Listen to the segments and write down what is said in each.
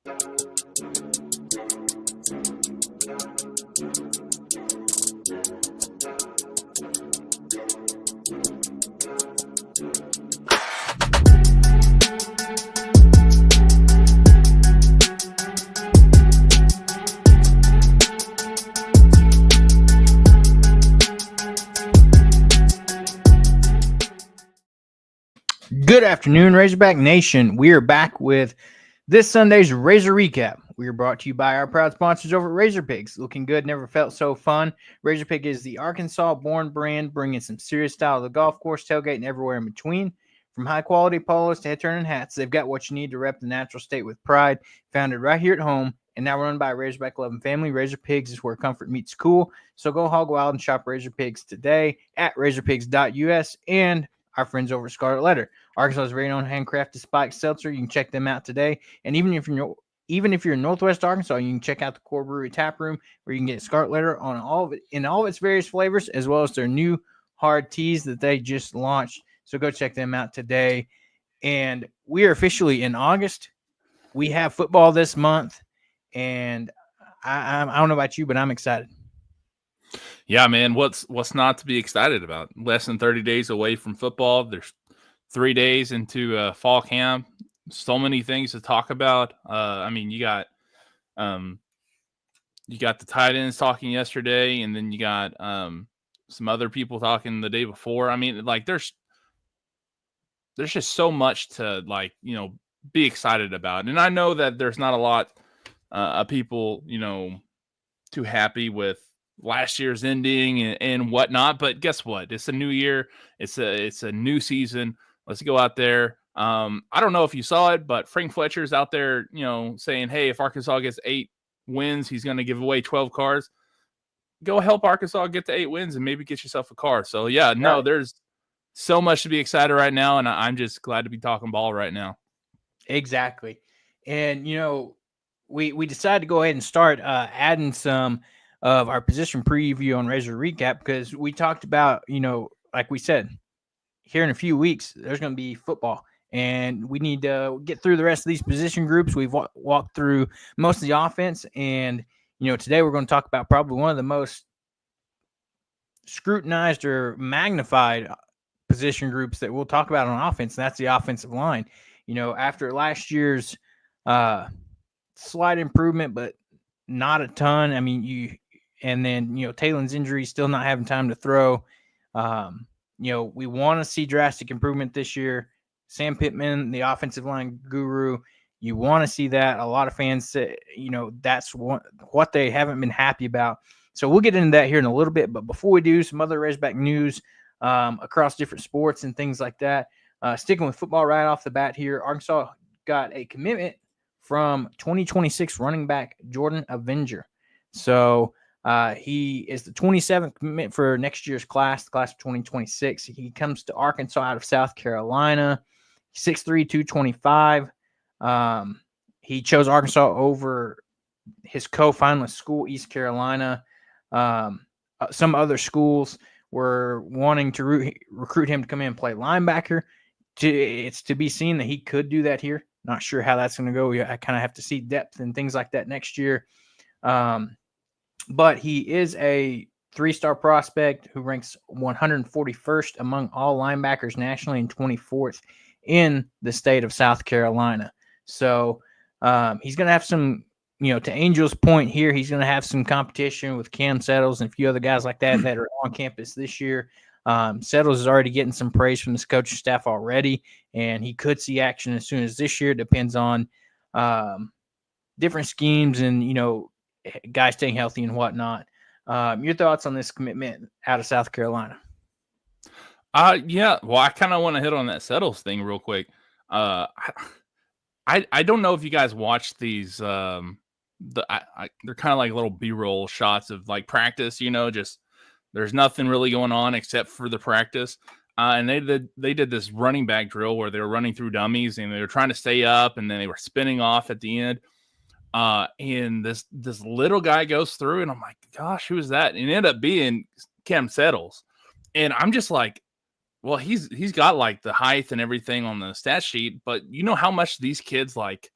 Good afternoon, Razorback Nation. We are back with this Sunday's Razor Recap. We are brought to you by our proud sponsors over at Razor Pigs. Looking good, never felt so fun. Razor Pig is the Arkansas-born brand, bringing some serious style to the golf course, tailgate, and everywhere in between. From high-quality polos to head-turning hats, they've got what you need to rep the natural state with pride. Founded right here at home and now run by a Razorback-loving family, Razor Pigs is where comfort meets cool. So go hog wild and shop Razor Pigs today at razorpigs.us and our friends over at Scarlet Letter, Arkansas's very own handcrafted spiked seltzer. You can check them out today. And even if you're in Northwest Arkansas, you can check out the Core Brewery Tap Room, where you can get Scarlet Letter on all of it in all of its various flavors, as well as their new hard teas that they just launched. So go check them out today. And we are officially in August. We have football this month, and I don't know about you, but I'm excited. Yeah, man, what's not to be excited about? Less than 30 days away from football. There's 3 days into fall camp. So many things to talk about. I mean, you got the tight ends talking yesterday, and then you got some other people talking the day before. I mean, like there's just so much to be excited about. And I know that there's not a lot of people too happy with last year's ending and whatnot, but guess what? It's a new year. It's a new season. Let's go out there. I don't know if you saw it, but Frank Fletcher's out there, saying, hey, if Arkansas gets 8 wins, he's going to give away 12 cars. Go help Arkansas get to 8 wins and maybe get yourself a car. So yeah, no, there's so much to be excited right now. And I'm just glad to be talking ball right now. Exactly. And, we decided to go ahead and start adding some of our position preview on Razor Recap, because we talked about, like we said, here in a few weeks, there's going to be football, and we need to get through the rest of these position groups. We've walked through most of the offense, and, today we're going to talk about probably one of the most scrutinized or magnified position groups that we'll talk about on offense, and that's the offensive line. After last year's slight improvement, but not a ton. I mean, Taylor's injury, still not having time to throw. We want to see drastic improvement this year. Sam Pittman, the offensive line guru, you want to see that. A lot of fans say, that's what they haven't been happy about. So we'll get into that here in a little bit. But before we do, some other Razorback news across different sports and things like that. Sticking with football right off the bat here, Arkansas got a commitment from 2026 running back Jordan Avenger. So he is the 27th commitment for next year's class, the class of 2026. He comes to Arkansas out of South Carolina, 6'3", 225. He chose Arkansas over his co-finalist school, East Carolina. Some other schools were wanting to recruit him to come in and play linebacker. It's to be seen that he could do that here. Not sure how that's going to go. I kind of have to see depth and things like that next year. But he is a 3-star prospect who ranks 141st among all linebackers nationally and 24th in the state of South Carolina. So he's going to have some, to Angel's point here, he's going to have some competition with Cam Settles and a few other guys like that are on campus this year. Settles is already getting some praise from this coaching staff already, and he could see action as soon as this year. Depends on different schemes and, guys staying healthy and whatnot. Your thoughts on this commitment out of South Carolina? Yeah. Well, I kind of want to hit on that Settles thing real quick. I don't know if you guys watch these. They're kind of like little B-roll shots of like practice. Just there's nothing really going on except for the practice. And they did this running back drill where they were running through dummies and they were trying to stay up, and then they were spinning off at the end. And this little guy goes through, and I'm like, gosh, who is that? And it ended up being Cam Settles. And I'm just like, well, he's got like the height and everything on the stat sheet, but you know how much these kids like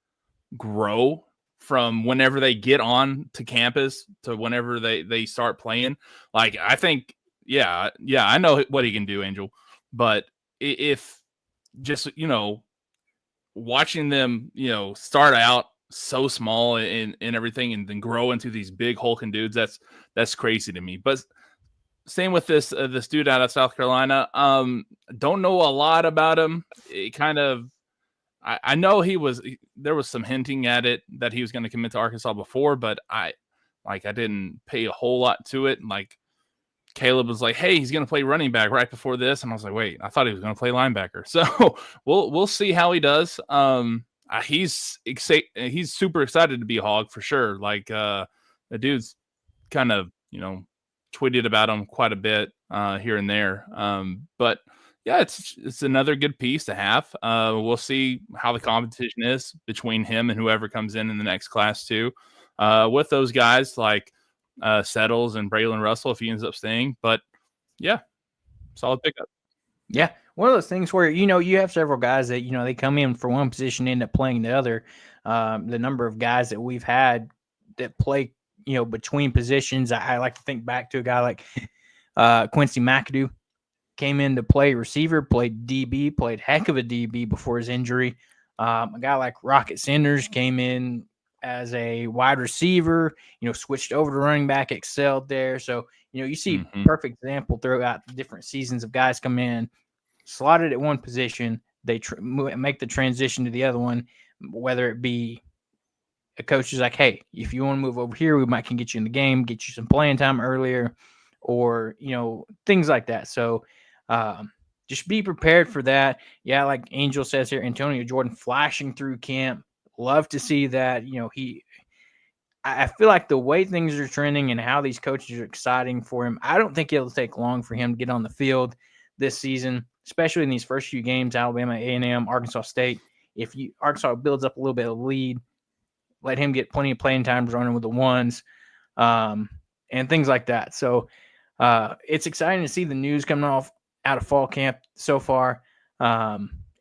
grow from whenever they get on to campus to whenever they start playing. Like, I think, yeah, I know what he can do, Angel. But if just, watching them, start out so small and everything and then grow into these big hulking dudes, that's crazy to me. But same with this dude out of South Carolina. Don't know a lot about him. It kind of, I know there was some hinting at it that he was going to commit to Arkansas before, but I didn't pay a whole lot to it. Like, Caleb was like, "Hey, he's going to play running back right before this," and I was like, "Wait, I thought he was going to play linebacker." So we'll see how he does. He's super excited to be a Hog for sure. Like, the dude's kind of tweeted about him quite a bit here and there. But yeah, it's another good piece to have. We'll see how the competition is between him and whoever comes in the next class too. With those guys like Settles and Braylon Russell if he ends up staying. But yeah, solid pickup. Yeah, one of those things where you have several guys that they come in for one position, end up playing the other. The number of guys that we've had that play between positions, I like to think back to a guy like Quincy McAdoo. Came in to play receiver, played DB, played heck of a DB before his injury. A guy like Rocket Sanders came in as a wide receiver, switched over to running back, excelled there. So, you see perfect example throughout the different seasons of guys come in, slotted at one position, they make the transition to the other one, whether it be a coach is like, hey, if you want to move over here, we might can get you in the game, get you some playing time earlier, or, things like that. So, just be prepared for that. Yeah, like Angel says here, Antonio Jordan flashing through camp. Love to see that. I feel like the way things are trending and how these coaches are exciting for him, I don't think it'll take long for him to get on the field this season, especially in these first few games, Alabama, A&M, Arkansas State. If Arkansas builds up a little bit of lead, let him get plenty of playing times running with the ones and things like that. So it's exciting to see the news coming out of fall camp so far.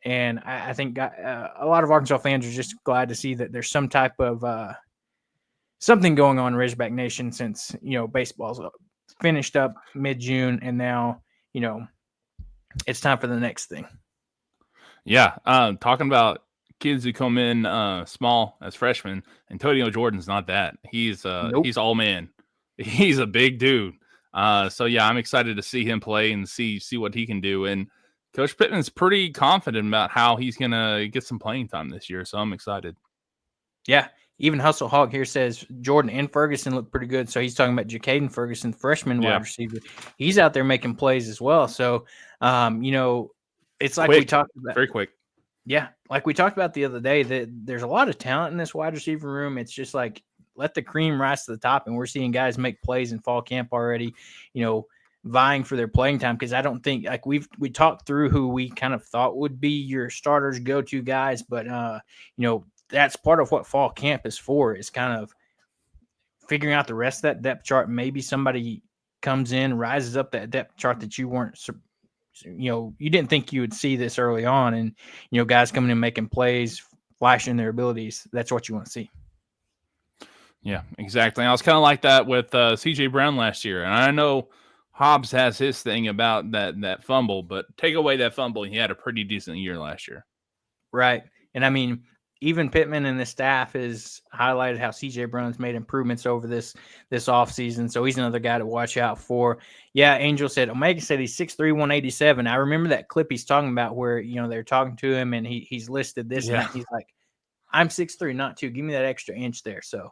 And I think a lot of Arkansas fans are just glad to see that there's some type of something going on in Razorback Nation since, baseball's finished up mid-June and now, it's time for the next thing. Yeah. Talking about kids who come in small as freshmen, Antonio Jordan's not that. He's he's all man. He's a big dude. So yeah, I'm excited to see him play and see what he can do. And Coach Pittman's pretty confident about how he's gonna get some playing time this year. So I'm excited. Yeah, even Hustle Hog here says Jordan and Ferguson look pretty good. So he's talking about Jacaden Ferguson, freshman wide receiver. He's out there making plays as well. So it's like we talked about very quick. Yeah, like we talked about the other day, that there's a lot of talent in this wide receiver room. It's just like let the cream rise to the top, and we're seeing guys make plays in fall camp already, vying for their playing time. Because I don't think like we talked through who we kind of thought would be your starters, go-to guys, but that's part of what fall camp is for, is kind of figuring out the rest of that depth chart. Maybe somebody comes in, rises up that depth chart that you weren't, you didn't think you would see this early on, and guys coming in making plays, flashing their abilities. That's what you want to see. Yeah, exactly. I was kind of like that with C.J. Brown last year. And I know Hobbs has his thing about that fumble, but take away that fumble, he had a pretty decent year last year. Right. And I mean, even Pittman and the staff has highlighted how C.J. Brown's made improvements over this offseason. So he's another guy to watch out for. Yeah, Angel said, Omega said he's 6'3", 187. I remember that clip he's talking about where, they're talking to him and he's listed this and that. He's like, I'm 6'3", not 2. Give me that extra inch there. So,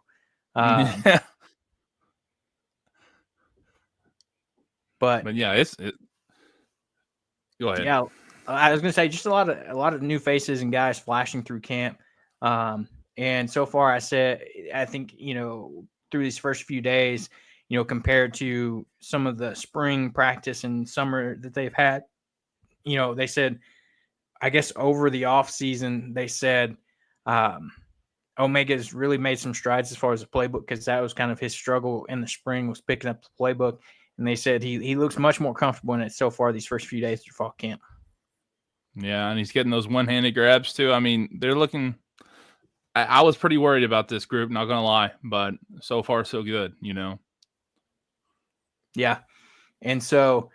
but yeah, go ahead. Yeah, I was gonna say just a lot of new faces and guys flashing through camp. And so far, I think through these first few days, compared to some of the spring practice and summer that they've had, they said, I guess over the off season, they said Omega's really made some strides as far as the playbook, because that was kind of his struggle in the spring, was picking up the playbook. And they said he looks much more comfortable in it so far these first few days through fall camp. Yeah, and he's getting those one-handed grabs too. I mean, they're looking I was pretty worried about this group, not gonna lie, but so far so good, you know. Yeah. And so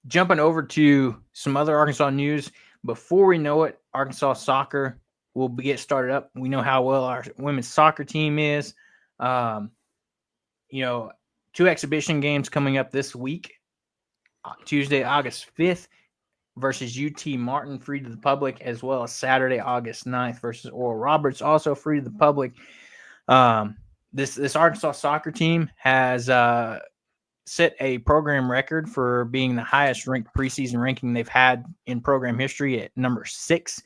jumping over to some other Arkansas news, before we know it, Arkansas soccer will get started up. We know how well our women's soccer team is. You know, 2 exhibition games coming up this week. Tuesday, August 5th versus UT Martin, free to the public, as well as Saturday, August 9th versus Oral Roberts, also free to the public. This Arkansas soccer team has set a program record for being the highest ranked preseason ranking they've had in program history at number 6.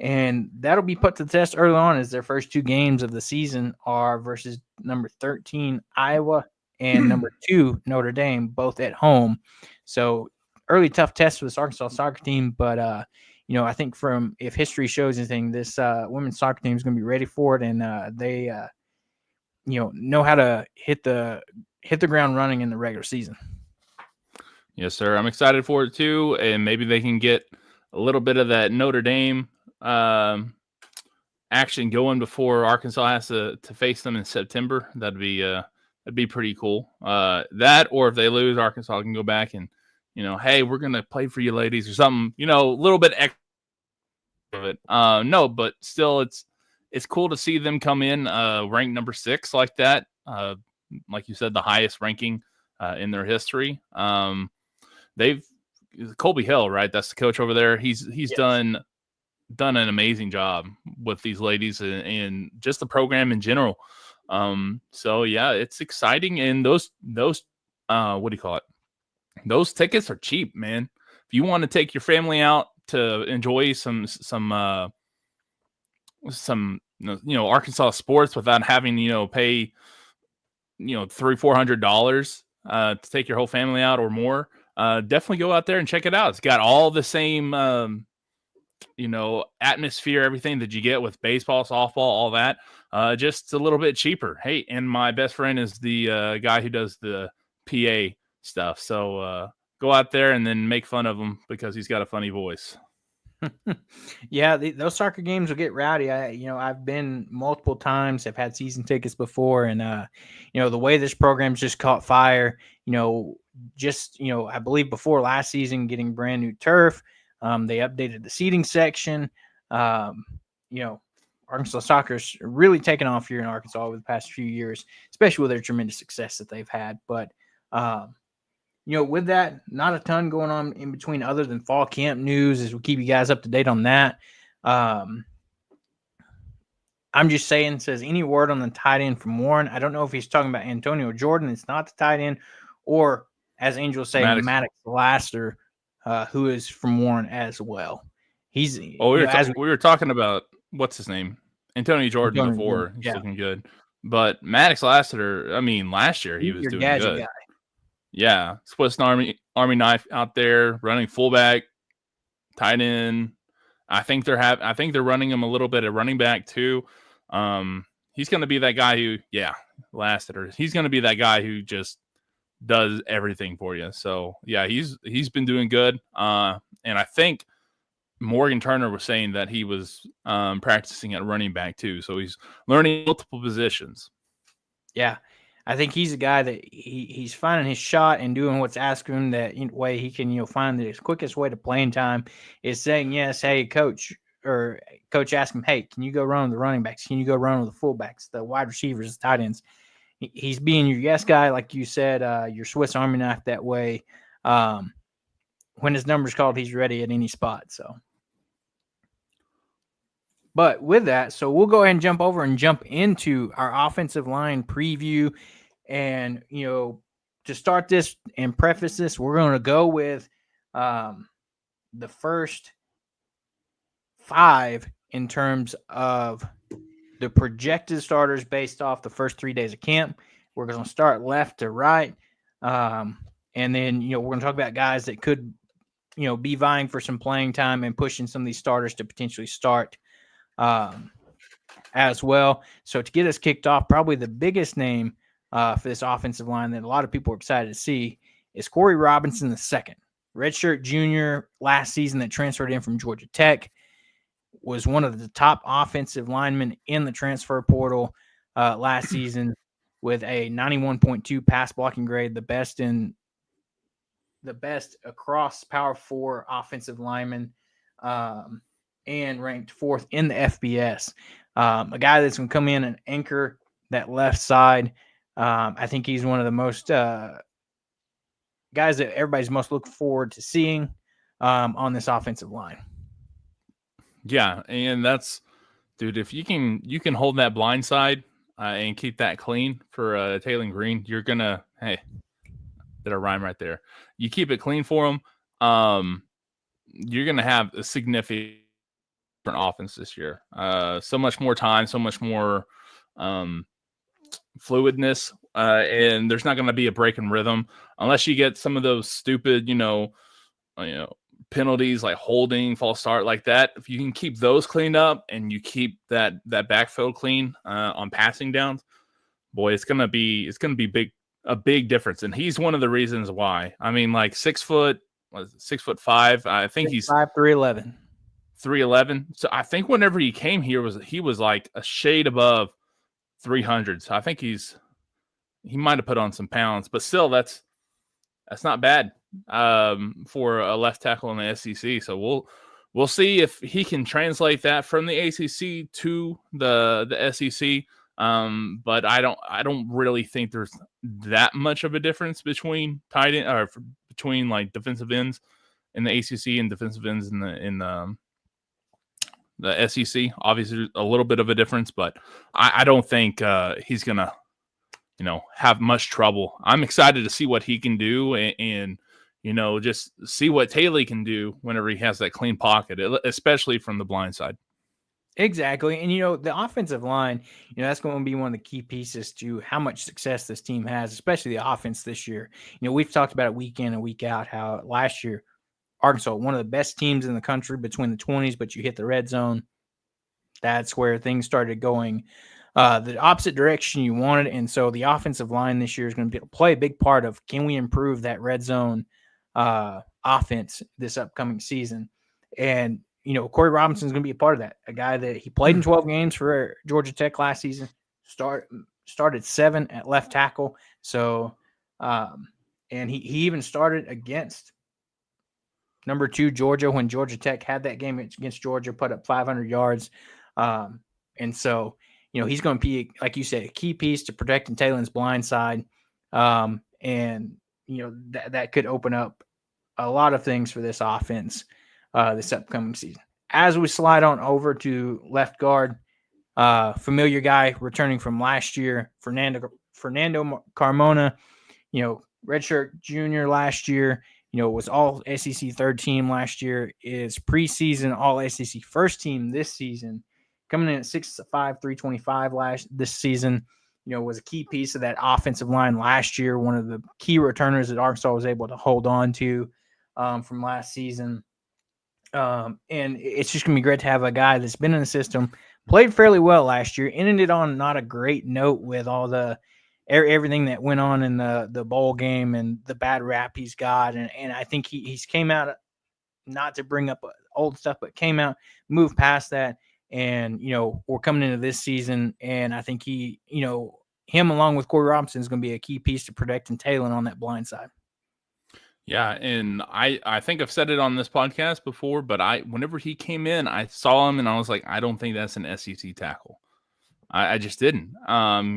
And that'll be put to the test early on, as their first 2 games of the season are versus number 13, Iowa, and number 2, Notre Dame, both at home. So early tough test for this Arkansas soccer team. But, you know, I think if history shows anything, this women's soccer team is going to be ready for it. And they, you know how to hit the ground running in the regular season. Yes, sir. I'm excited for it too. And maybe they can get a little bit of that Notre Dame action going before Arkansas has to face them in September. That'd be pretty cool. That, or if they lose, Arkansas can go back and, you know, hey, we're gonna play for you ladies or something, you know, a little bit extra of it. No, but still it's cool to see them come in ranked number 6 like that. Like you said, the highest ranking in their history. They've Colby Hill, right? That's the coach over there. He's yes. done an amazing job with these ladies and just the program in general. So yeah, it's exciting. And those what do you call it? Those tickets are cheap, man. If you want to take your family out to enjoy some you know, Arkansas sports without having, you know, pay, you know, $300-400 to take your whole family out or more, definitely go out there and check it out. It's got all the same you know, atmosphere, everything that you get with baseball, softball, all that, just a little bit cheaper. Hey, and my best friend is the guy who does the PA stuff. So go out there and then make fun of him because he's got a funny voice. Yeah, those soccer games will get rowdy. I've been multiple times. I've had season tickets before, and you know, the way this program's just caught fire. You know, I believe before last season, getting brand new turf. They updated the seating section. You know, Arkansas soccer's really taken off here in Arkansas over the past few years, especially with their tremendous success that they've had. But you know, with that, not a ton going on in between other than fall camp news as we keep you guys up to date on that. I'm just saying, says any word on the tight end from Warren? I don't know if he's talking about Antonio Jordan. It's not the tight end, or as Angel say, Maddox Laster, who is from Warren as well. He's we were talking about what's his name, Antonio Jordan before. He's looking good, but Maddox Lassiter. I mean, last year he was doing good. Guy. Yeah, Swiss Army knife out there running fullback, tight end. I think they're running him a little bit at running back too. He's going to be that guy who, Lassiter. He's going to be that guy who just does everything for you. So yeah, he's been doing good. And I think Morgan Turner was saying that he was practicing at running back too. So he's learning multiple positions. Yeah. I think he's a guy that he's finding his shot and doing what's asked of him. That way he can, you know, find the quickest way to playing time is saying yes. Hey, coach, or coach asked him, hey, can you go run with the running backs? Can you go run with the fullbacks, the wide receivers, the tight ends? He's being your yes guy, like you said, your Swiss Army knife that way. When his number's called, he's ready at any spot. So. But with that, so we'll go ahead and jump into our offensive line preview. And, you know, to start this and preface this, we're going to go with the first 5 in terms of the projected starters based off the first 3 days of camp. We're going to start left to right. And then, you know, we're going to talk about guys that could, you know, be vying for some playing time and pushing some of these starters to potentially start as well. So to get us kicked off, probably the biggest name for this offensive line that a lot of people are excited to see is Corey Robinson II, redshirt junior last season that transferred in from Georgia Tech. was one of the top offensive linemen in the transfer portal last season with a 91.2 pass blocking grade, the best across Power 4 offensive linemen, and ranked fourth in the FBS. A guy that's going to come in and anchor that left side. I think he's one of the most guys that everybody's most looking forward to seeing on this offensive line. Yeah, and that's, dude, if you can hold that blind side and keep that clean for Taylor Green, you're gonna, hey, did a rhyme right there. You keep it clean for him, you're gonna have a significant offense this year. So much more time, so much more fluidness, and there's not gonna be a break in rhythm unless you get some of those stupid, penalties like holding, false start like that. If you can keep those cleaned up and you keep that backfield clean on passing downs, boy, it's gonna be a big difference. And he's one of the reasons why. I mean, like 6'5". I think he's 3'11". 3'11". So I think whenever he came here he was like a shade above 300. So I think he might have put on some pounds, but still that's not bad for a left tackle in the SEC. So we'll see if he can translate that from the ACC to the SEC. But I don't really think there's that much of a difference between tight end or between like defensive ends in the ACC and defensive ends in the SEC. Obviously, a little bit of a difference, but I don't think he's gonna have much trouble. I'm excited to see what he can do and just see what Taylor can do whenever he has that clean pocket, especially from the blind side. Exactly. And, the offensive line, that's going to be one of the key pieces to how much success this team has, especially the offense this year. We've talked about it week in and week out, how last year, Arkansas, one of the best teams in the country between the 20s, but you hit the red zone. That's where things started going the opposite direction you wanted. And so the offensive line this year is going to play a big part of, can we improve that red zone offense this upcoming season? And, Corey Robinson is going to be a part of that. A guy that he played in 12 games for Georgia Tech last season, started 7 at left tackle. So, and he even started against number 2 Georgia when Georgia Tech had that game against Georgia, put up 500 yards. And so, he's going to be, like you said, a key piece to protecting Taylor's blind side. And, that could open up a lot of things for this offense this upcoming season. As we slide on over to left guard, familiar guy returning from last year, Fernando Carmona, redshirt junior last year, was all SEC third team last year, is preseason all SEC first team this season, coming in at 6'5", 325 this season, was a key piece of that offensive line last year, one of the key returners that Arkansas was able to hold on to from last season. And it's just going to be great to have a guy that's been in the system, played fairly well last year, ended it on not a great note with all the everything that went on in the bowl game and the bad rap he's got. And I think he's came out, not to bring up old stuff, but came out, moved past that. And, we're coming into this season, and I think him along with Corey Robinson is going to be a key piece to protecting Taylor on that blind side. Yeah, and I think I've said it on this podcast before, but whenever he came in, I saw him and I was like, I don't think that's an SEC tackle. I just didn't.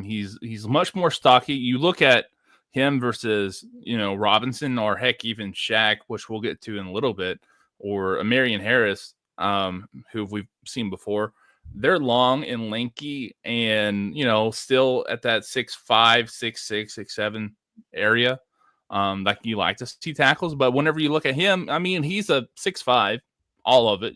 He's much more stocky. You look at him versus, Robinson, or heck, even Shaq, which we'll get to in a little bit, or Marion Harris, who we've seen before. They're long and lanky and, still at that 6'5", 6'6", 6'7" area. Like you like to see tackles, but whenever you look at him, I mean, he's a 6'5", all of it,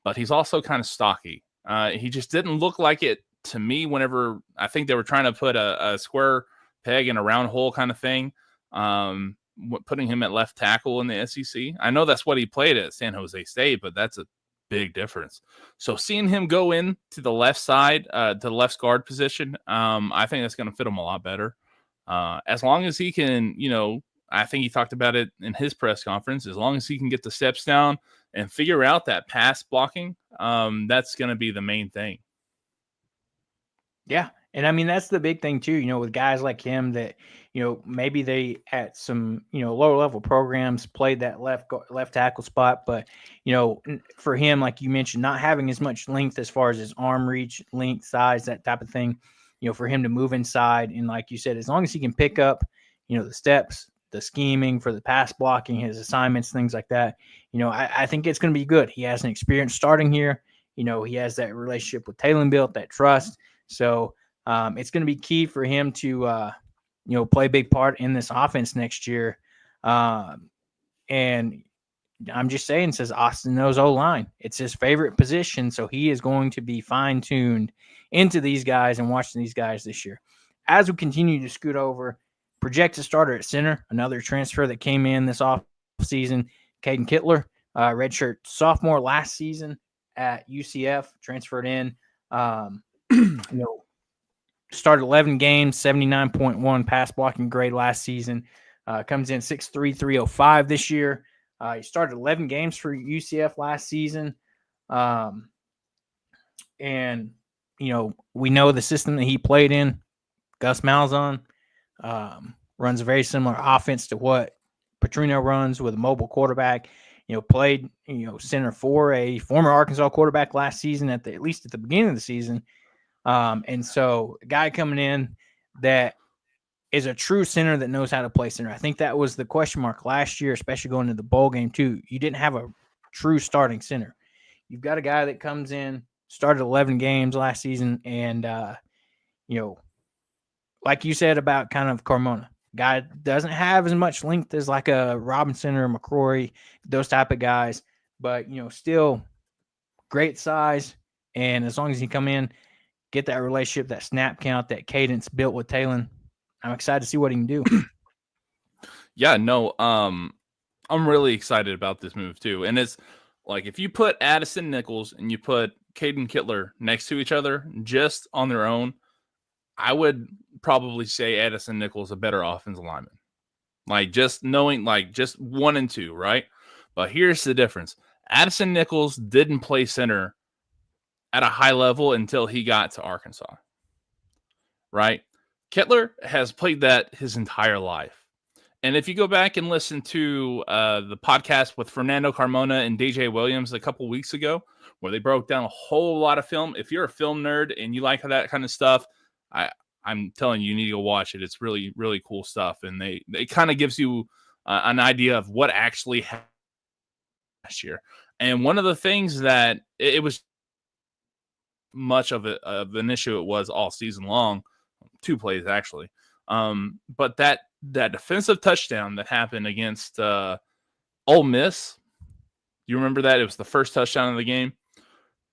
but he's also kind of stocky. He just didn't look like it to me whenever I think they were trying to put a square peg in a round hole kind of thing, putting him at left tackle in the SEC. I know that's what he played at San Jose State, but that's a big difference. So seeing him go in to the left side, to the left guard position, I think that's going to fit him a lot better. As long as he can, I think he talked about it in his press conference, as long as he can get the steps down and figure out that pass blocking. That's going to be the main thing. Yeah. And I mean, that's the big thing too, with guys like him that, maybe they at some, lower level programs played that left tackle spot. But, for him, like you mentioned, not having as much length as far as his arm reach, length, size, that type of thing, for him to move inside. And like you said, as long as he can pick up, the steps, the scheming for the pass blocking, his assignments, things like that, I think it's going to be good. He has an experience starting here. He has that relationship with Taylor built, that trust. So, it's going to be key for him to, play a big part in this offense next year. And I'm just saying, says Austin knows O-line. It's his favorite position, so he is going to be fine-tuned into these guys and watching these guys this year. As we continue to scoot over, projected starter at center, another transfer that came in this offseason, Caden Kittler, redshirt sophomore last season at UCF, transferred in. Started 11 games, 79.1 pass blocking grade last season. Comes in 6'3", 305 this year. He started 11 games for UCF last season. And, we know the system that he played in, Gus Malzahn, runs a very similar offense to what Petrino runs with a mobile quarterback. Played, center for a former Arkansas quarterback last season at least at the beginning of the season. And so a guy coming in that is a true center that knows how to play center. I think that was the question mark last year, especially going to the bowl game too. You didn't have a true starting center. You've got a guy that comes in, started 11 games last season. And, like you said about kind of Carmona, guy doesn't have as much length as like a Robinson or McCrory, those type of guys, but, still great size. And as long as he come in, get that relationship, that snap count, that cadence built with Talon, I'm excited to see what he can do. Yeah, no, I'm really excited about this move too. And it's like if you put Addison Nichols and you put Caden Kittler next to each other just on their own, I would probably say Addison Nichols a better offensive lineman. Like just knowing, like just 1 and 2, right? But here's the difference. Addison Nichols didn't play center at a high level until he got to Arkansas, right? Kittler has played that his entire life. And if you go back and listen to the podcast with Fernando Carmona and DJ Williams a couple weeks ago, where they broke down a whole lot of film, if you're a film nerd and you like that kind of stuff, I'm telling you, you need to go watch it. It's really, really cool stuff. And they kind of gives you an idea of what actually happened last year. And one of the things that it was much of an issue it was all season long, 2 plays actually. But that defensive touchdown that happened against Ole Miss, you remember that? It was the first touchdown of the game.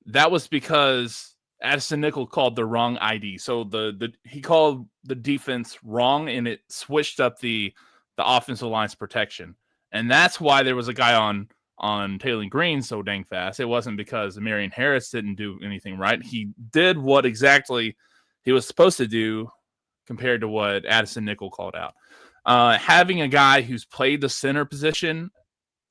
That was because Addison Nichols called the wrong ID. So he called the defense wrong, and it switched up the offensive line's protection. And that's why there was a guy on Taylor Green so dang fast. It wasn't because Marion Harris didn't do anything right. He did what exactly he was supposed to do compared to what Addison Nichols called out. Having a guy who's played the center position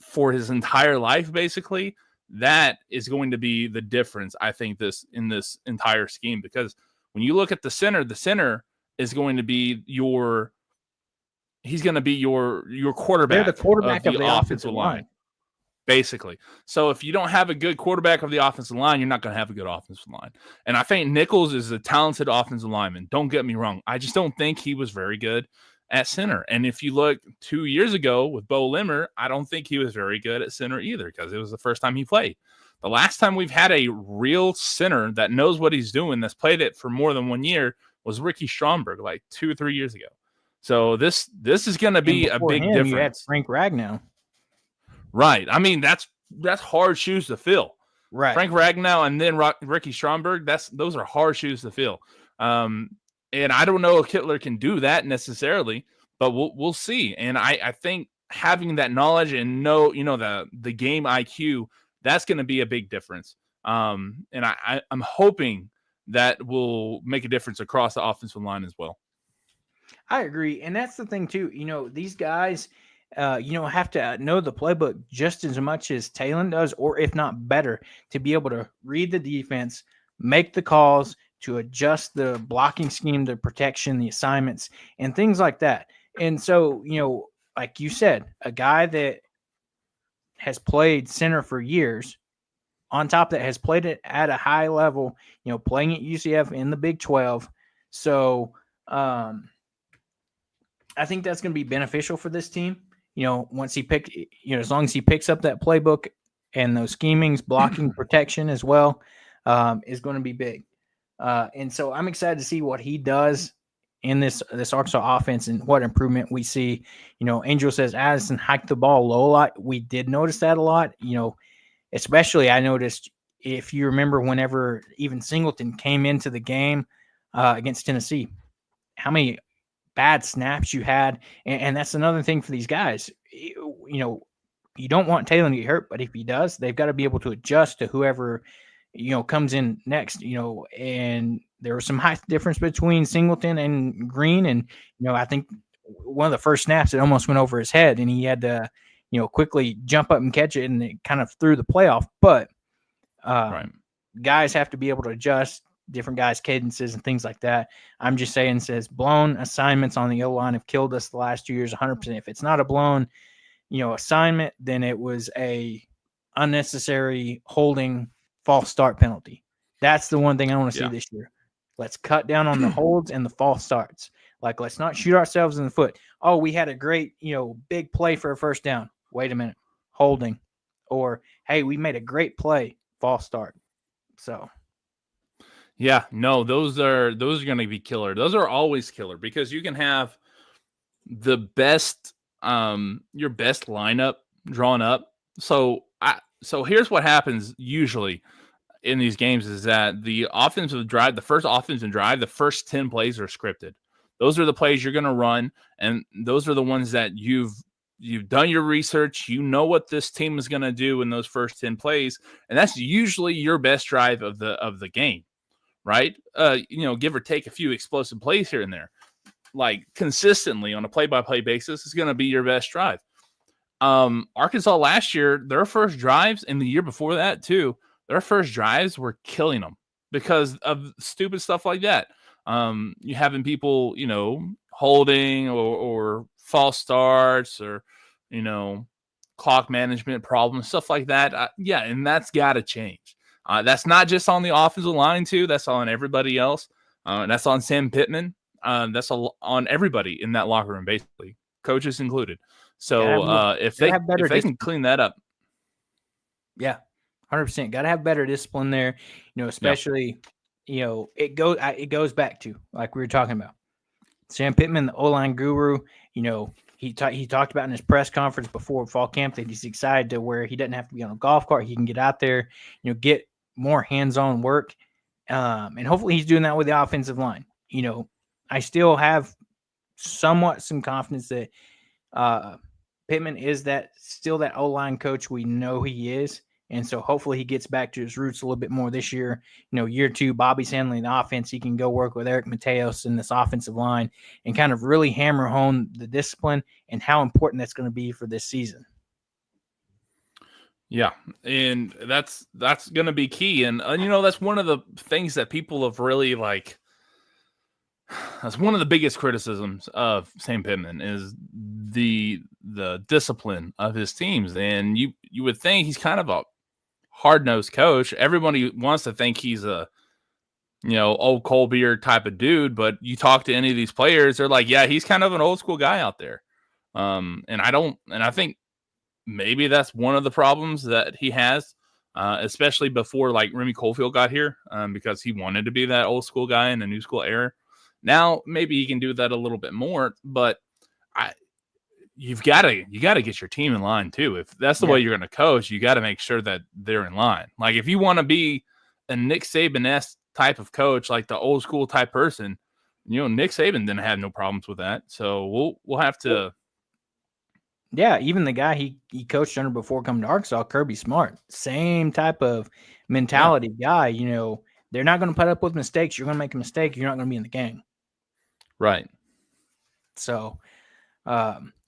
for his entire life, basically, that is going to be the difference, I think, in this entire scheme. Because when you look at the center is going to be your quarterback. They're the quarterback of the offensive line. Basically. So if you don't have a good quarterback of the offensive line, you're not going to have a good offensive line. And I think Nichols is a talented offensive lineman. Don't get me wrong. I just don't think he was very good at center. And if you look 2 years ago with Bo Limmer, I don't think he was very good at center either because it was the first time he played. The last time we've had a real center that knows what he's doing, that's played it for more than 1 year, was Ricky Stromberg like 2 or 3 years ago. So this is going to be a big difference. You had Frank Ragnow. Right. I mean, that's hard shoes to fill. Right. Frank Ragnow and then Ricky Stromberg, those are hard shoes to fill. And I don't know if Kittler can do that necessarily, but we'll see. And I think having that knowledge and the game IQ, that's going to be a big difference. And I'm hoping that will make a difference across the offensive line as well. I agree. And that's the thing too. These guys, have to know the playbook just as much as Talon does, or if not better, to be able to read the defense, make the calls, to adjust the blocking scheme, the protection, the assignments, and things like that. And so, like you said, a guy that has played center for years, on top of that, has played it at a high level, playing at UCF in the Big 12. So, I think that's going to be beneficial for this team. Once as long as he picks up that playbook and those schemings, blocking, protection as well, is going to be big. And so I'm excited to see what he does in this Arkansas offense and what improvement we see. Angel says Addison hiked the ball low a lot. We did notice that a lot. Especially I noticed, if you remember, whenever even Singleton came into the game against Tennessee, how many bad snaps you had. And that's another thing for these guys. You don't want Taylor to get hurt, but if he does, they've got to be able to adjust to whoever, comes in next, and there was some height difference between Singleton and Green. And, I think one of the first snaps, it almost went over his head and he had to, quickly jump up and catch it, and it kind of threw the play off. But Right. guys have to be able to adjust different guys' cadences and things like that. I'm just saying, says blown assignments on the O-line have killed us the last 2 years 100%. If it's not a blown, assignment, then it was a unnecessary holding false start penalty. That's the one thing I want to see this year. Let's cut down on the holds and the false starts. Like, let's not shoot ourselves in the foot. Oh, we had a great, big play for a first down. Wait a minute. Holding. Or, hey, we made a great play. False start. So. Yeah, no, those are going to be killer. Those are always killer, because you can have the best, your best lineup drawn up. So here's what happens usually in these games is that the first offensive drive, the first 10 plays are scripted. Those are the plays you're going to run, and those are the ones that you've done your research. You know what this team is going to do in those first 10 plays, and that's usually your best drive of the game. Right? Give or take a few explosive plays here and there, like consistently on a play-by-play basis, is going to be your best drive. Arkansas last year, their first drives, and the year before that too, their first drives were killing them because of stupid stuff like that. You having people, holding or false starts or, clock management problems, stuff like that. And that's got to change. That's not just on the offensive line, too. That's on everybody else. That's on Sam Pittman. That's on everybody in that locker room, basically, coaches included. So if they can clean that up. Yeah, 100%. Got to have better discipline there, especially, it goes back to, like we were talking about, Sam Pittman, the O-line guru. He talked about in his press conference before fall camp that he's excited to where he doesn't have to be on a golf cart. He can get out there, get more hands-on work. And hopefully he's doing that with the offensive line. I still have somewhat some confidence that Pittman is still that O-line coach we know he is. And so hopefully he gets back to his roots a little bit more this year. Year two, Bobby's handling the offense. He can go work with Eric Mateos in this offensive line and kind of really hammer home the discipline and how important that's going to be for this season. Yeah, and that's going to be key. And, that's one of the things that people have really that's one of the biggest criticisms of Sam Pittman is the discipline of his teams. And you would think he's kind of a hard-nosed coach. Everybody wants to think he's a, old cold beer type of dude, but you talk to any of these players, they're like, yeah, he's kind of an old school guy out there. And I think maybe that's one of the problems that he has, especially before like Remy Cofield got here, because he wanted to be that old school guy in the new school era. Now maybe he can do that a little bit more, but you got to get your team in line too. If that's the way you're going to coach, you got to make sure that they're in line. Like if you want to be a Nick Saban-esque type of coach, like the old school type person, Nick Saban didn't have no problems with that. So we'll have to. Yeah, even the guy he coached under before coming to Arkansas, Kirby Smart, same type of mentality guy. They're not going to put up with mistakes. You're going to make a mistake. You're not going to be in the game. Right. So,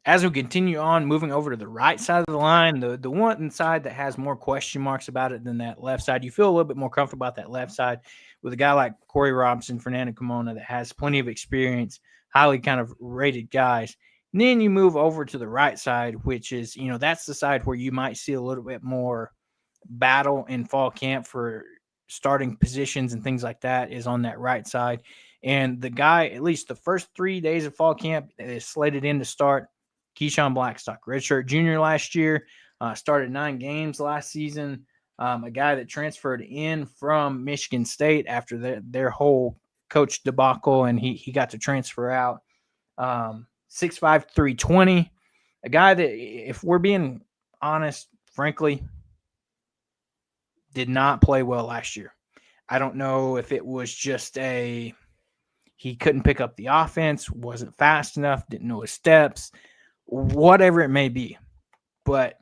as we continue on, moving over to the right side of the line, the one side that has more question marks about it than that left side, you feel a little bit more comfortable about that left side with a guy like Corey Robinson, Fernando Kimona, that has plenty of experience, highly kind of rated guys. And then you move over to the right side, which is, that's the side where you might see a little bit more battle in fall camp for starting positions and things like that is on that right side. And the guy, at least the first 3 days of fall camp, is slated in to start Keyshawn Blackstock, redshirt junior last year, started 9 games last season. A guy that transferred in from Michigan State after their whole coach debacle, and he got to transfer out. 6'5", 320. A guy that, if we're being honest, frankly, did not play well last year. I don't know if it was just he couldn't pick up the offense, wasn't fast enough, didn't know his steps, whatever it may be. But,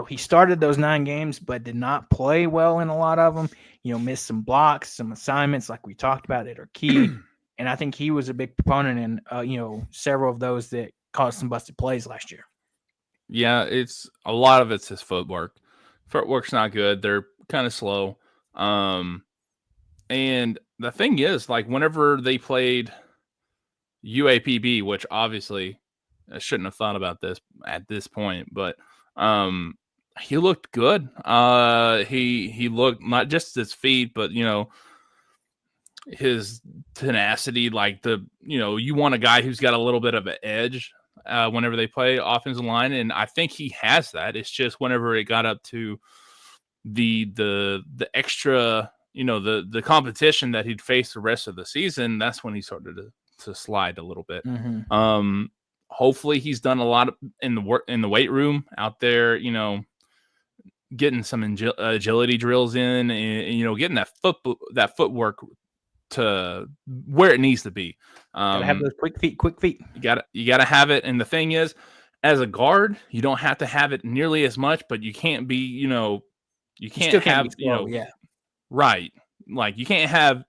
he started those 9 games, but did not play well in a lot of them. Missed some blocks, some assignments like we talked about that are key. And I think he was a big proponent in, several of those that caused some busted plays last year. Yeah, a lot of it's his footwork. Footwork's not good. They're kind of slow. And the thing is, like, whenever they played UAPB, which obviously I shouldn't have thought about this at this point, but he looked good. He looked not just his feet, but his tenacity. Like you want a guy who's got a little bit of an edge whenever they play offensive line, and I think he has that. It's just whenever it got up to the extra, the competition that he'd face the rest of the season, that's when he started to slide a little bit. Mm-hmm. Hopefully he's done a lot in the weight room out there, getting some agility drills in, and getting that footwork to where it needs to be. Gotta have those quick feet. You gotta have it. And the thing is, as a guard, you don't have to have it nearly as much, but you can't be, you can't have, yeah. Right. Like you can't have,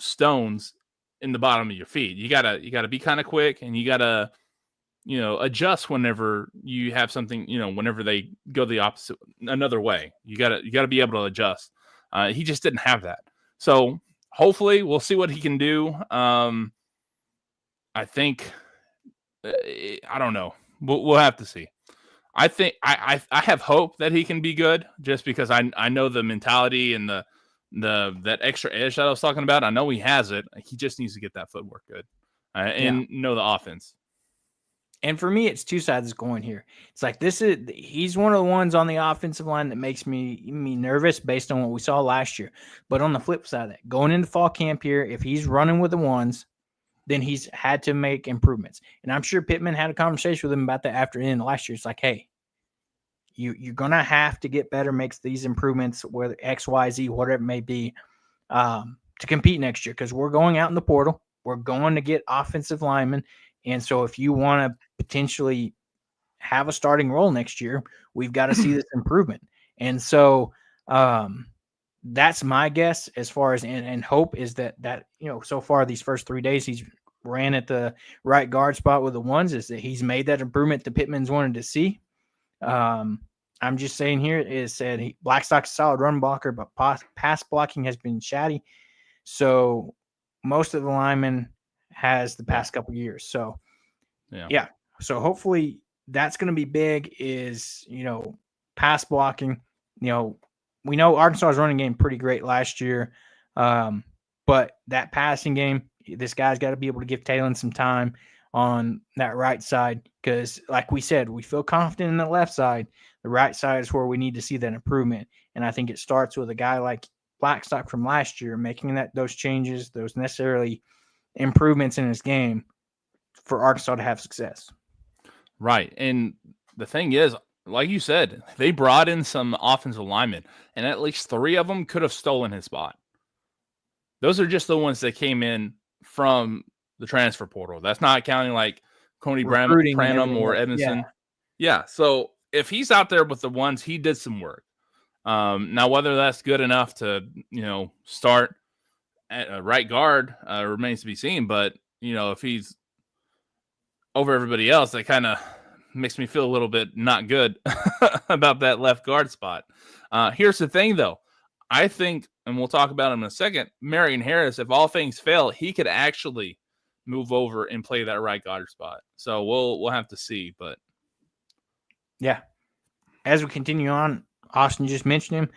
stones in the bottom of your feet. You gotta be kind of quick, and you gotta, adjust whenever you have something, whenever they go the opposite, another way. You gotta be able to adjust. He just didn't have that. So hopefully we'll see what he can do. I think, I don't know. We'll have to see. I think I have hope that he can be good, just because I know the mentality and that extra edge that I was talking about. I know he has it. He just needs to get that footwork good and know the offense. And for me, it's two sides of the coin here. It's like he's one of the ones on the offensive line that makes me nervous based on what we saw last year. But on the flip side of that, going into fall camp here, if he's running with the ones, then he's had to make improvements. And I'm sure Pittman had a conversation with him about that after the end of last year. It's like, hey, you're going to have to get better, make these improvements, whether X, Y, Z, whatever it may be, to compete next year, because we're going out in the portal. We're going to get offensive linemen. And so if you want to potentially have a starting role next year, we've got to see this improvement. And so that's my guess as far as and hope is that so far these first 3 days he's ran at the right guard spot with the ones, is that he's made that improvement that Pittman's wanted to see. I'm just saying here is said Blackstock's a solid run blocker, but pass blocking has been shatty. So most of the linemen has the past couple years. So yeah. So hopefully that's going to be big, is, pass blocking. We know Arkansas's running game pretty great last year. But that passing game, this guy's got to be able to give Talon some time on that right side, because like we said, we feel confident in the left side. The right side is where we need to see that improvement. And I think it starts with a guy like Blackstock from last year, making those changes, those necessarily improvements in his game for Arkansas to have success. Right. And the thing is, like you said, they brought in some offensive linemen, and at least 3 of them could have stolen his spot. Those are just the ones that came in from the transfer portal. That's not counting like Coney Branham or Edmondson. Yeah. So if he's out there with the ones, he did some work. Now, whether that's good enough to, start at a right guard remains to be seen. But, if he's over everybody else, that kind of makes me feel a little bit not good about that left guard spot. Here's the thing, though. I think, and we'll talk about him in a second, Marion Harris, if all things fail, he could actually move over and play that right guard spot. So we'll have to see. But yeah, as we continue on, Austin just mentioned him,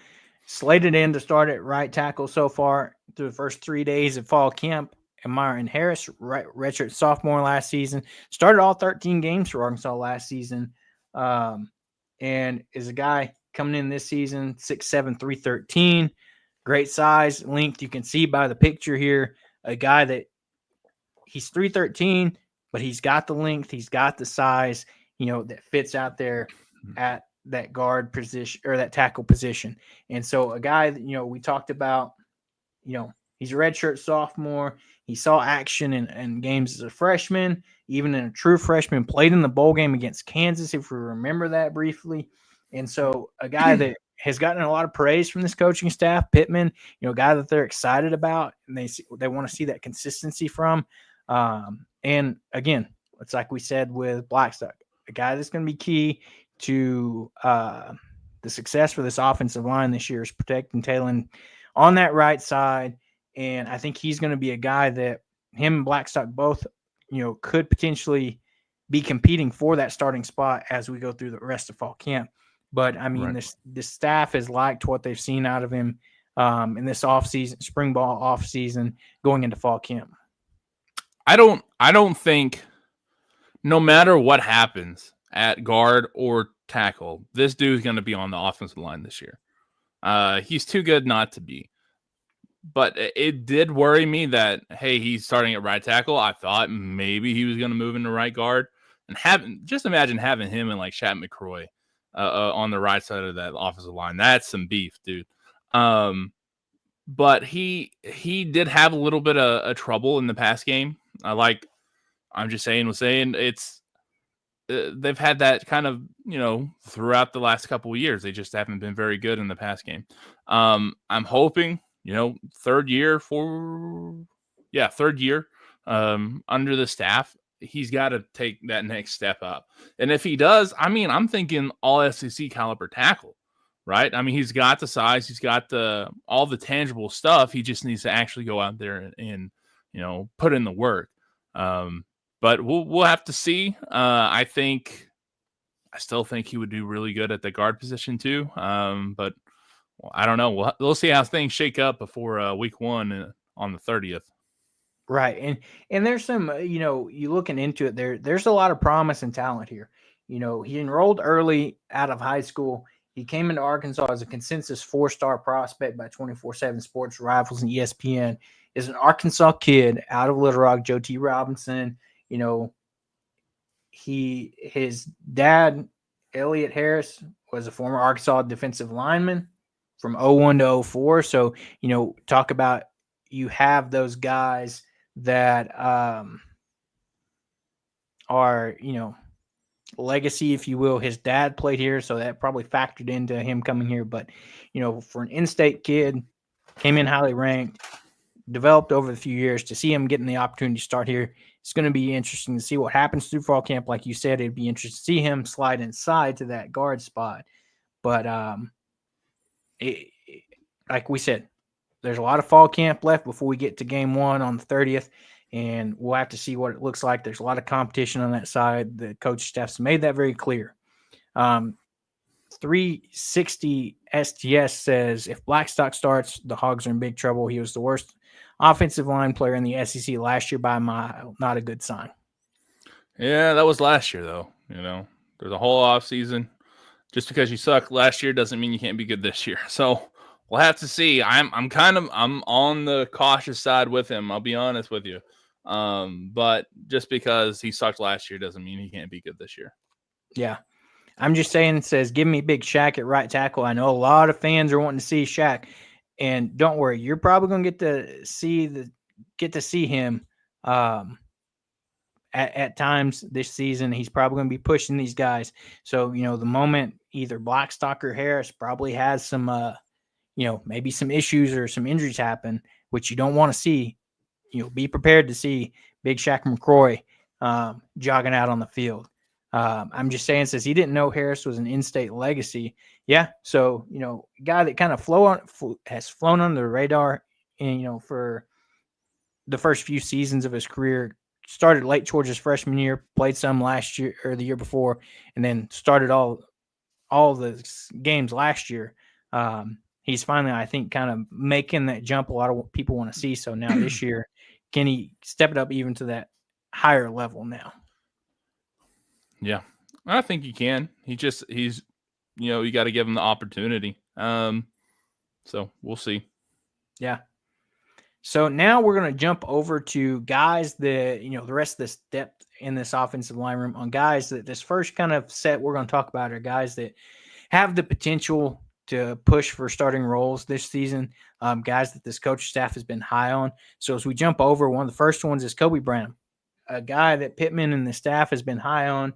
slated in to start at right tackle so far through the first 3 days of fall camp. And Marion Harris, redshirt sophomore last season, started all 13 games for Arkansas last season, and is a guy coming in this season, 6'7", 313, great size, length. You can see by the picture here, a guy that he's 313, but he's got the length, he's got the size, that fits out there at that guard position or that tackle position. And so a guy that, we talked about, he's a redshirt sophomore. He saw action in games as a freshman, even in a true freshman, played in the bowl game against Kansas, if we remember that briefly. And so a guy that has gotten a lot of praise from this coaching staff, Pittman, a guy that they're excited about, and they want to see that consistency from. And again, it's like we said with Blackstock, a guy that's going to be key to the success for this offensive line this year is protecting Talon on that right side. And I think he's going to be a guy that him and Blackstock both, could potentially be competing for that starting spot as we go through the rest of fall camp. But I mean, right. this staff has liked what they've seen out of him in this offseason, spring ball offseason, going into fall camp. I don't think, no matter what happens at guard or tackle, this dude's going to be on the offensive line this year. He's too good not to be. But it did worry me that, hey, he's starting at right tackle. I thought maybe he was going to move into right guard. And just imagine having him and like Shat McCroy on the right side of that offensive line. That's some beef, dude. But he did have a little bit of trouble in the pass game. It's they've had that kind of, throughout the last couple of years. They just haven't been very good in the pass game. I'm hoping, third year under the staff, he's got to take that next step up. And if he does, I mean, I'm thinking all SEC caliber tackle, right? I mean, he's got the size, he's got all the tangible stuff. He just needs to actually go out there and put in the work. But we'll have to see. I still think he would do really good at the guard position too. But I don't know. We'll see how things shake up before week 1 on the 30th. Right. And there's some, you looking into it, there's a lot of promise and talent here. He enrolled early out of high school. He came into Arkansas as a consensus 4-star prospect by 24/7 Sports Rivals and ESPN. Is an Arkansas kid out of Little Rock, Joe T. Robinson. His dad, Elliot Harris, was a former Arkansas defensive lineman from 01 to 04. So, talk about, you have those guys that are, legacy, if you will. His dad played here, so that probably factored into him coming here. But, for an in-state kid, came in highly ranked, developed over a few years, to see him getting the opportunity to start here, it's going to be interesting to see what happens through fall camp. Like you said, it'd be interesting to see him slide inside to that guard spot. But like we said, there's a lot of fall camp left before we get to game 1 on the 30th, and we'll have to see what it looks like. There's a lot of competition on that side. The coach staff's made that very clear. 360 STS says, if Blackstock starts, the Hogs are in big trouble. He was the worst offensive line player in the SEC last year by a mile. Not a good sign. Yeah, that was last year, though. There's a whole offseason. Just because you suck last year doesn't mean you can't be good this year. So we'll have to see. I'm on the cautious side with him. I'll be honest with you. But just because he sucked last year doesn't mean he can't be good this year. Yeah. I'm just saying, it says, give me Big Shaq at right tackle. I know a lot of fans are wanting to see Shaq, and don't worry, you're probably going to get to see him at times this season. He's probably going to be pushing these guys. So, the moment either Blackstock or Harris probably has some, maybe some issues or some injuries happen, which you don't want to see, be prepared to see Big Shaq McCroy jogging out on the field. I'm just saying, since he didn't know Harris was an in-state legacy, yeah. So guy that kind of has flown under the radar, and for the first few seasons of his career, started late towards his freshman year, played some last year or the year before, and then started all the games last year. He's finally, I think, kind of making that jump a lot of people want to see. So now this year, can he step it up even to that higher level now? Yeah, I think he can. He's you got to give him the opportunity. So we'll see. Yeah. So now we're going to jump over to guys that, the rest of this depth in this offensive line room, on guys that this first kind of set we're going to talk about are guys that have the potential to push for starting roles this season, guys that this coach staff has been high on. So as we jump over, one of the first ones is Kobe Branham, a guy that Pittman and the staff has been high on,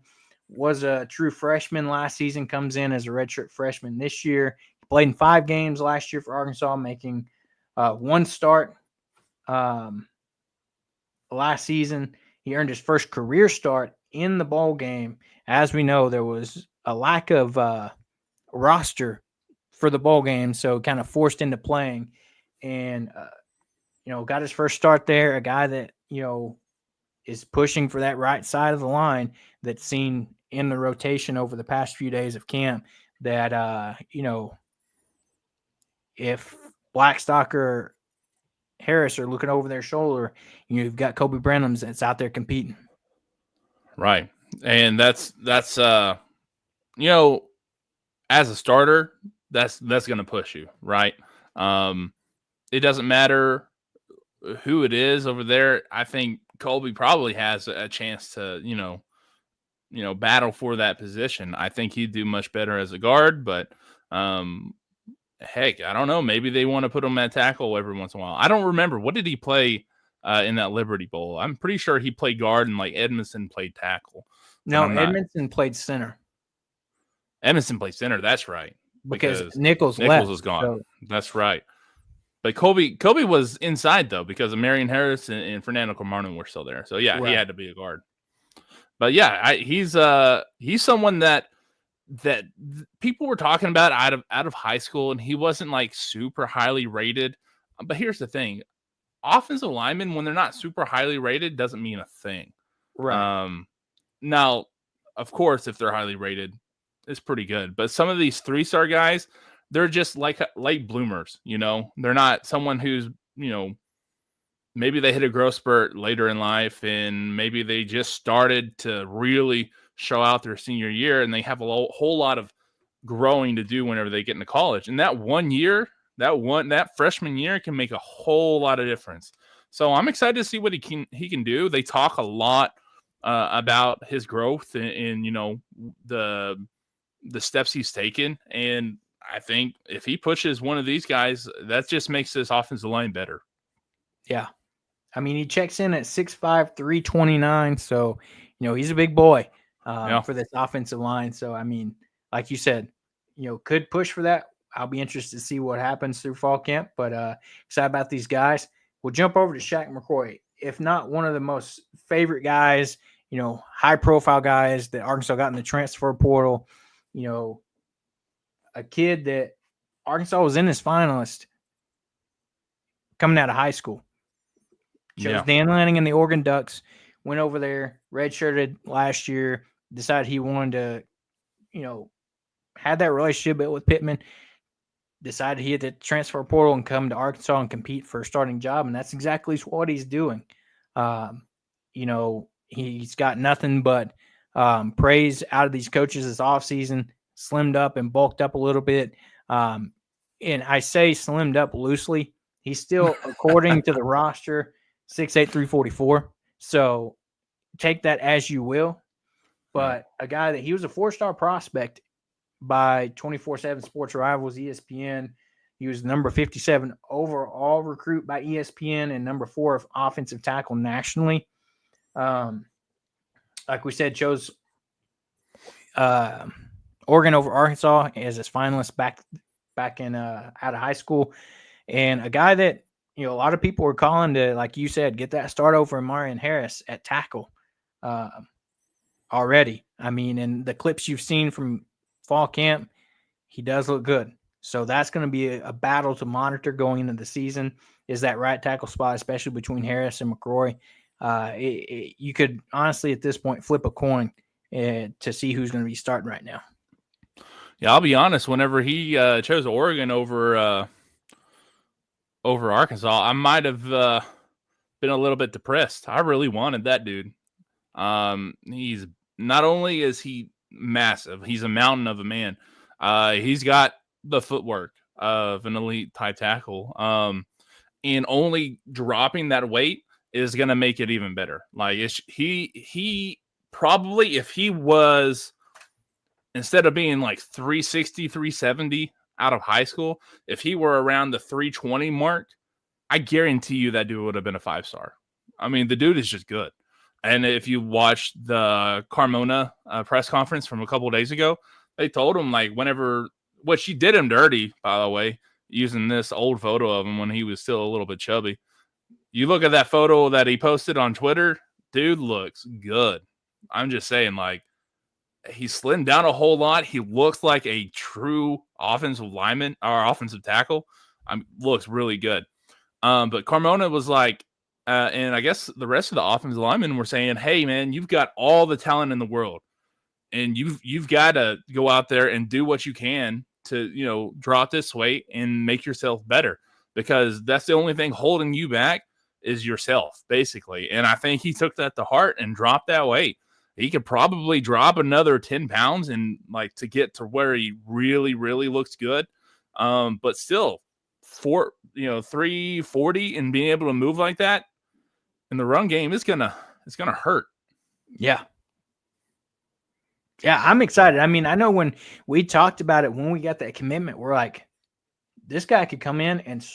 was a true freshman last season, comes in as a redshirt freshman this year. He played in 5 games last year for Arkansas, making one start. Last season, he earned his first career start in the bowl game. As we know, there was a lack of roster for the bowl game, so kind of forced into playing, and got his first start there. A guy that is pushing for that right side of the line, that's seen in the rotation over the past few days of camp. That if Blackstock or Harris are looking over their shoulder, you've got Kobe Branham's that's out there competing. Right. And that's as a starter, that's going to push you, right? It doesn't matter who it is over there. I think Kobe probably has a chance to, battle for that position. I think he'd do much better as a guard, but heck, I don't know. Maybe they want to put him at tackle every once in a while. I don't remember. What did he play in that Liberty Bowl? I'm pretty sure he played guard and Edmondson played tackle. No, Edmondson played center. Edmondson played center. That's right. Because Nichols was gone. So. That's right. But Kobe was inside though, because Marion Harris and Fernando Camargo were still there. So yeah, right. He had to be a guard. But yeah, he's someone that people were talking about out of high school, and he wasn't super highly rated. But here's the thing: offensive linemen, when they're not super highly rated, doesn't mean a thing. Right. Now, of course, if they're highly rated, it's pretty good. But some of these 3-star guys, they're just like late bloomers. They're not someone who's maybe they hit a growth spurt later in life, and maybe they just started to really show out their senior year, and they have a whole lot of growing to do whenever they get into college. And that that freshman year can make a whole lot of difference. So I'm excited to see what he can do. They talk a lot about his growth and the steps he's taken. And I think if he pushes one of these guys, that just makes this offensive line better. Yeah. I mean, he checks in at 6'5", 329. So, he's a big boy for this offensive line. So, I mean, like you said, could push for that. I'll be interested to see what happens through fall camp, but excited about these guys. We'll jump over to Shaq McCoy. If not one of the most favorite guys, high-profile guys that Arkansas got in the transfer portal, a kid that Arkansas was in his finalist coming out of high school. Chose Dan Lanning and the Oregon Ducks, went over there, redshirted last year, decided he wanted to, had that relationship with Pittman, decided he had to transfer portal and come to Arkansas and compete for a starting job, and that's exactly what he's doing. He's got nothing but praise out of these coaches this offseason, slimmed up and bulked up a little bit. And I say slimmed up loosely. He's still, according to the roster, 6'8", 344. So take that as you will. But a guy that he was a 4-star prospect by 24/7 Sports Rivals, ESPN. He was number 57 overall recruit by ESPN and number 4 of offensive tackle nationally. Like we said, chose Oregon over Arkansas as his finalist back in out of high school, and a guy that a lot of people were calling to, like you said, get that start over Marion Harris at tackle. already. I mean, and the clips you've seen from fall camp, he does look good. So that's going to be a battle to monitor going into the season. Is that right tackle spot, especially between Harris and McCrory? You could honestly at this point flip a coin to see who's going to be starting right now. Yeah, I'll be honest. Whenever he chose Oregon over Arkansas, I might have been a little bit depressed. I really wanted that dude. He's not only is he massive, he's a mountain of a man. He's got the footwork of an elite type tackle. And only dropping that weight is going to make it even better. Like he probably, if he was, instead of being like 360, 370 out of high school, if he were around the 320 mark, I guarantee you that dude would have been a 5-star. I mean, the dude is just good. And if you watch the Carmona press conference from a couple of days ago, they told him, like, what she did him dirty, by the way, using this old photo of him when he was still a little bit chubby. You look at that photo that he posted on Twitter, dude looks good. I'm just saying, like, he's slimmed down a whole lot. He looks like a true offensive lineman or offensive tackle. Looks really good. But Carmona was like, and I guess the rest of the offensive linemen were saying, hey, man, you've got all the talent in the world. And you've got to go out there and do what you can to, drop this weight and make yourself better, because that's the only thing holding you back is yourself, basically. And I think he took that to heart and dropped that weight. He could probably drop another 10 pounds and to get to where he really, really looks good. But still 340 and being able to move like that in the run game it's gonna hurt. Yeah, I'm excited. I mean, I know when we talked about it, when we got that commitment, we're like, this guy could come in and,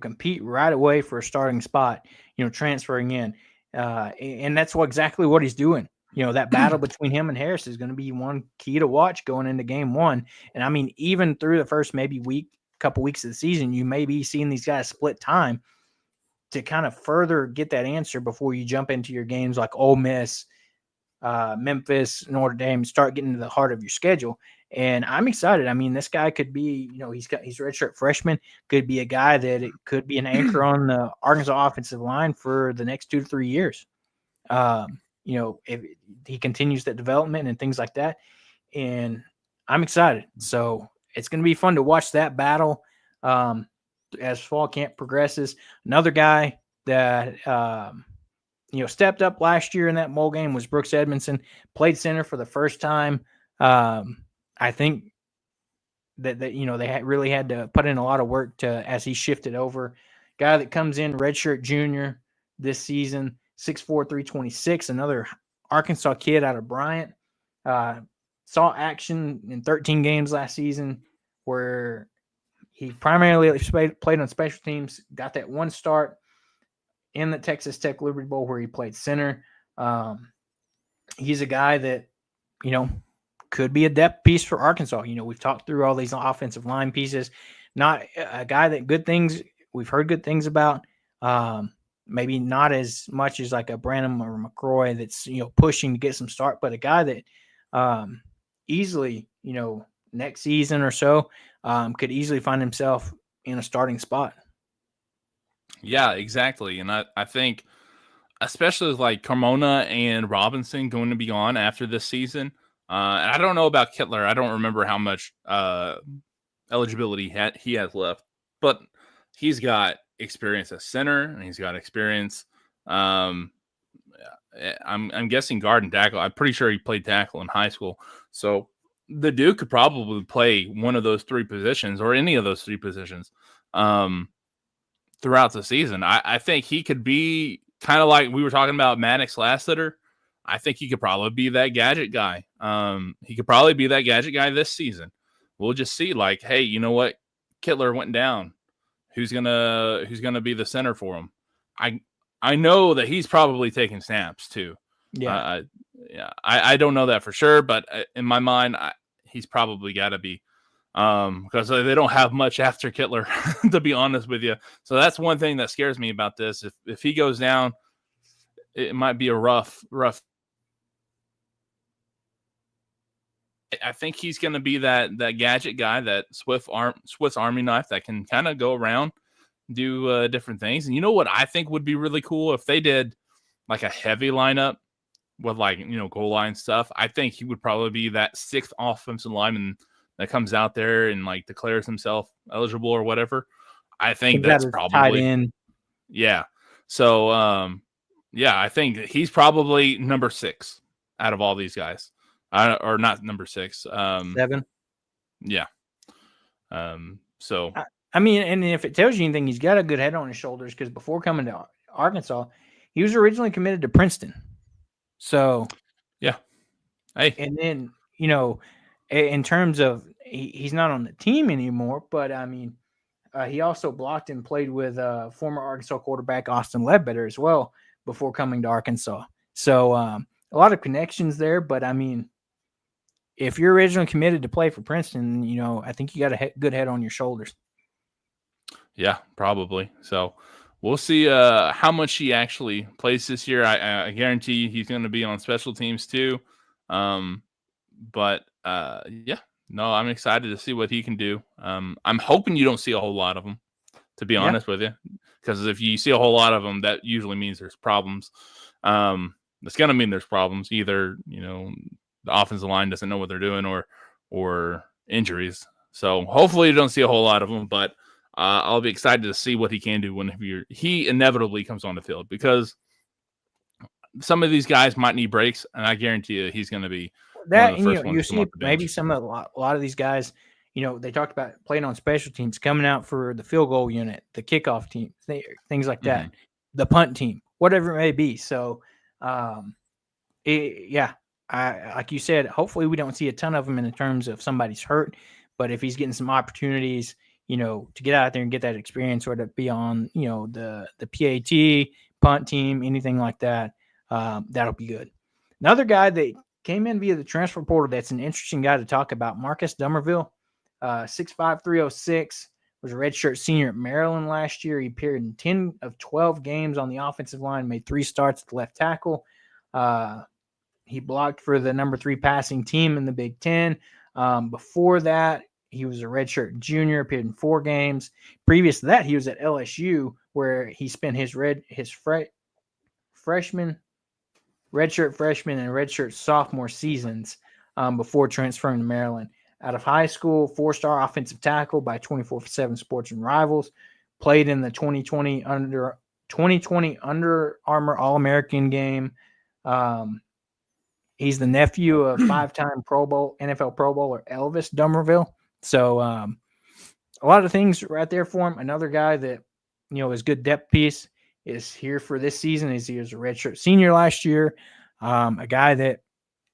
compete right away for a starting spot, transferring in. And that's exactly what he's doing. That battle between him and Harris is going to be one key to watch going into game one. And I mean, even through the first maybe couple weeks of the season, you may be seeing these guys split time to kind of further get that answer before you jump into your games like Ole Miss, Memphis, Notre Dame, start getting to the heart of your schedule. And I'm excited. I mean, this guy could be, he's a redshirt freshman, could be a guy that it could be an anchor on the Arkansas offensive line for the next 2 to 3 years. If he continues that development and things like that. And I'm excited. So it's going to be fun to watch that battle as fall camp progresses. Another guy that, stepped up last year in that bowl game was Brooks Edmondson, played center for the first time. I think that they really had to put in a lot of work as he shifted over. Guy that comes in, redshirt junior this season, 6'4", 326, another Arkansas kid out of Bryant. Saw action in 13 games last season where he primarily played on special teams, got that one start in the Texas Tech Liberty Bowl where he played center. He's a guy that, could be a depth piece for Arkansas. We've talked through all these offensive line pieces. Not a guy that we've heard good things about. Maybe not as much as like a Branham or McCrory that's, pushing to get some start, but a guy that easily, next season or so could easily find himself in a starting spot. Yeah, exactly. And I think especially like Carmona and Robinson going to be on after this season. And I don't know about Kittler. I don't remember how much eligibility he has left, but he's got experience as center and he's got experience. I'm guessing guard and tackle. I'm pretty sure he played tackle in high school. So the dude could probably play one of those 3 positions or any of those 3 positions throughout the season. I think he could be kind of like we were talking about Maddox Lassiter. I think he could probably be that gadget guy. He could probably be that gadget guy this season. We'll just see, like, hey, you know what? Kittler went down. Who's gonna be the center for him? I know that he's probably taking snaps too. Yeah. I don't know that for sure, but in my mind, he's probably got to be because they don't have much after Kittler, to be honest with you. So that's one thing that scares me about this. If he goes down, it might be a rough I think he's going to be that gadget guy, that Swiss Army knife that can kind of go around, do different things. And you know what I think would be really cool if they did like a heavy lineup with like goal line stuff. I think he would probably be that sixth offensive lineman that comes out there and like declares himself eligible or whatever. I think that's tied probably in. yeah. So I think he's probably number 6 out of all these guys. Or not number 6. 7. Yeah. So I mean, and if it tells you anything, he's got a good head on his shoulders, because before coming to Arkansas, he was originally committed to Princeton. So yeah. Hey. And then, in terms of he's not on the team anymore, but I mean, he also blocked and played with former Arkansas quarterback Austin Ledbetter as well before coming to Arkansas. So a lot of connections there. But I mean, if you're originally committed to play for Princeton, I think you got a good head on your shoulders. Yeah, probably. So we'll see how much he actually plays this year. I guarantee he's going to be on special teams too. But yeah, no, I'm excited to see what he can do. I'm hoping you don't see a whole lot of them, to be honest with you, because if you see a whole lot of them, that usually means there's problems. It's going to mean there's problems. Either the offensive line doesn't know what they're doing, or injuries. So hopefully you don't see a whole lot of them, but I'll be excited to see what he can do when he inevitably comes on the field, because some of these guys might need breaks, and I guarantee you he's going to be that. And you see maybe some of a lot of these guys. They talked about playing on special teams, coming out for the field goal unit, the kickoff team, things like that, the punt team, whatever it may be. So, like you said, hopefully we don't see a ton of them in terms of somebody's hurt, but if he's getting some opportunities, to get out there and get that experience, or to be on, the PAT, punt team, anything like that, that'll be good. Another guy that came in via the transfer portal that's an interesting guy to talk about, Marcus Dummerville, 6'5", 306, was a redshirt senior at Maryland last year. He appeared in 10 of 12 games on the offensive line, made 3 starts at the left tackle. He blocked for the number 3 passing team in the Big Ten. Before that, he was a redshirt junior, appeared in 4 games. Previous to that, he was at LSU, where he spent his redshirt freshman and redshirt sophomore seasons before transferring to Maryland. Out of high school, 4-star offensive tackle by 24/7 Sports and Rivals. Played in the 2020 Under Armour All-American game. He's the nephew of 5-time NFL Pro Bowler Elvis Dummerville. So a lot of things right there for him. Another guy that is good depth piece, is here for this season. He was a redshirt senior last year. A guy that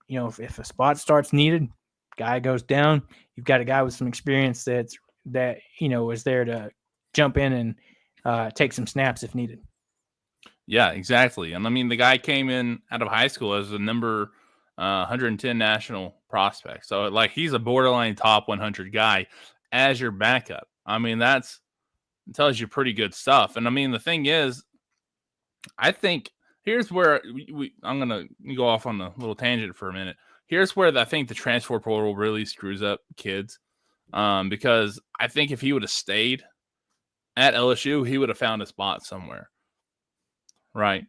if a spot starts needed, guy goes down, you've got a guy with some experience that is there to jump in and take some snaps if needed. Yeah, exactly. And I mean, the guy came in out of high school as a number 110 national prospect. So like, he's a borderline top 100 guy as your backup. I mean, that tells you pretty good stuff. And I mean, the thing is, I think here's where I'm going to go off on a little tangent for a minute. Here's where I think the transfer portal really screws up kids. Because I think if he would have stayed at LSU, he would have found a spot somewhere. Right.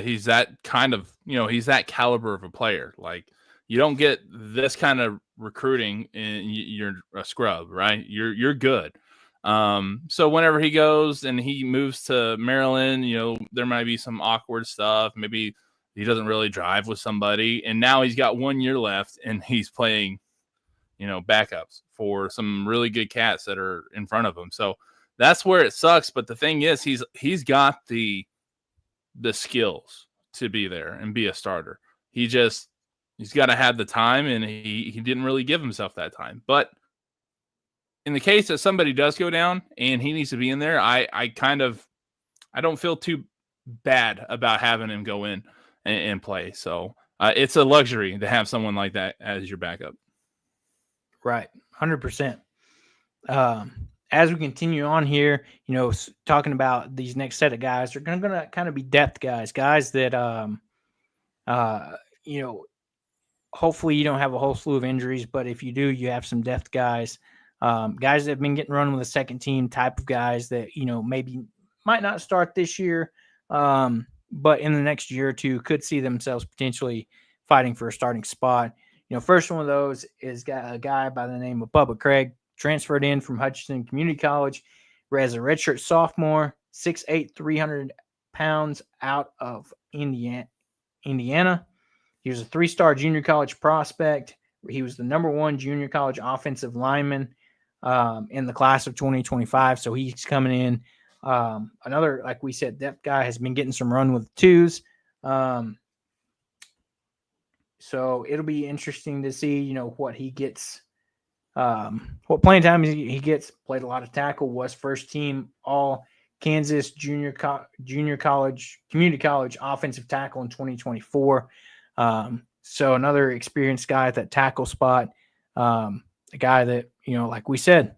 He's that kind of, he's that caliber of a player. Like, you don't get this kind of recruiting and you're a scrub, right? You're good. So whenever he goes and he moves to Maryland, there might be some awkward stuff. Maybe he doesn't really drive with somebody, and now he's got 1 year left and he's playing, backups for some really good cats that are in front of him. So that's where it sucks. But the thing is, he's got the skills to be there and be a starter. He's got to have the time, and he didn't really give himself that time. But in the case that somebody does go down and he needs to be in there, I don't feel too bad about having him go in and play. So it's a luxury to have someone like that as your backup. Right. 100%. As we continue on here, talking about these next set of guys, they're going to kind of be depth guys that, hopefully you don't have a whole slew of injuries, but if you do, you have some depth guys, guys that have been getting run with a second team type of guys that, maybe might not start this year, but in the next year or two could see themselves potentially fighting for a starting spot. First one of those is a guy by the name of Bubba Craig, transferred in from Hutchinson Community College as a redshirt sophomore, 6'8", 300 pounds, out of Indiana. He was a 3-star junior college prospect. He was the number 1 junior college offensive lineman in the class of 2025. So he's coming in. Another, like we said, depth guy, has been getting some run with twos. So it'll be interesting to see, what he gets, what playing time he gets. Played a lot of tackle, was first team all Kansas junior college, community college offensive tackle in 2024. So another experienced guy at that tackle spot, a guy that, like we said,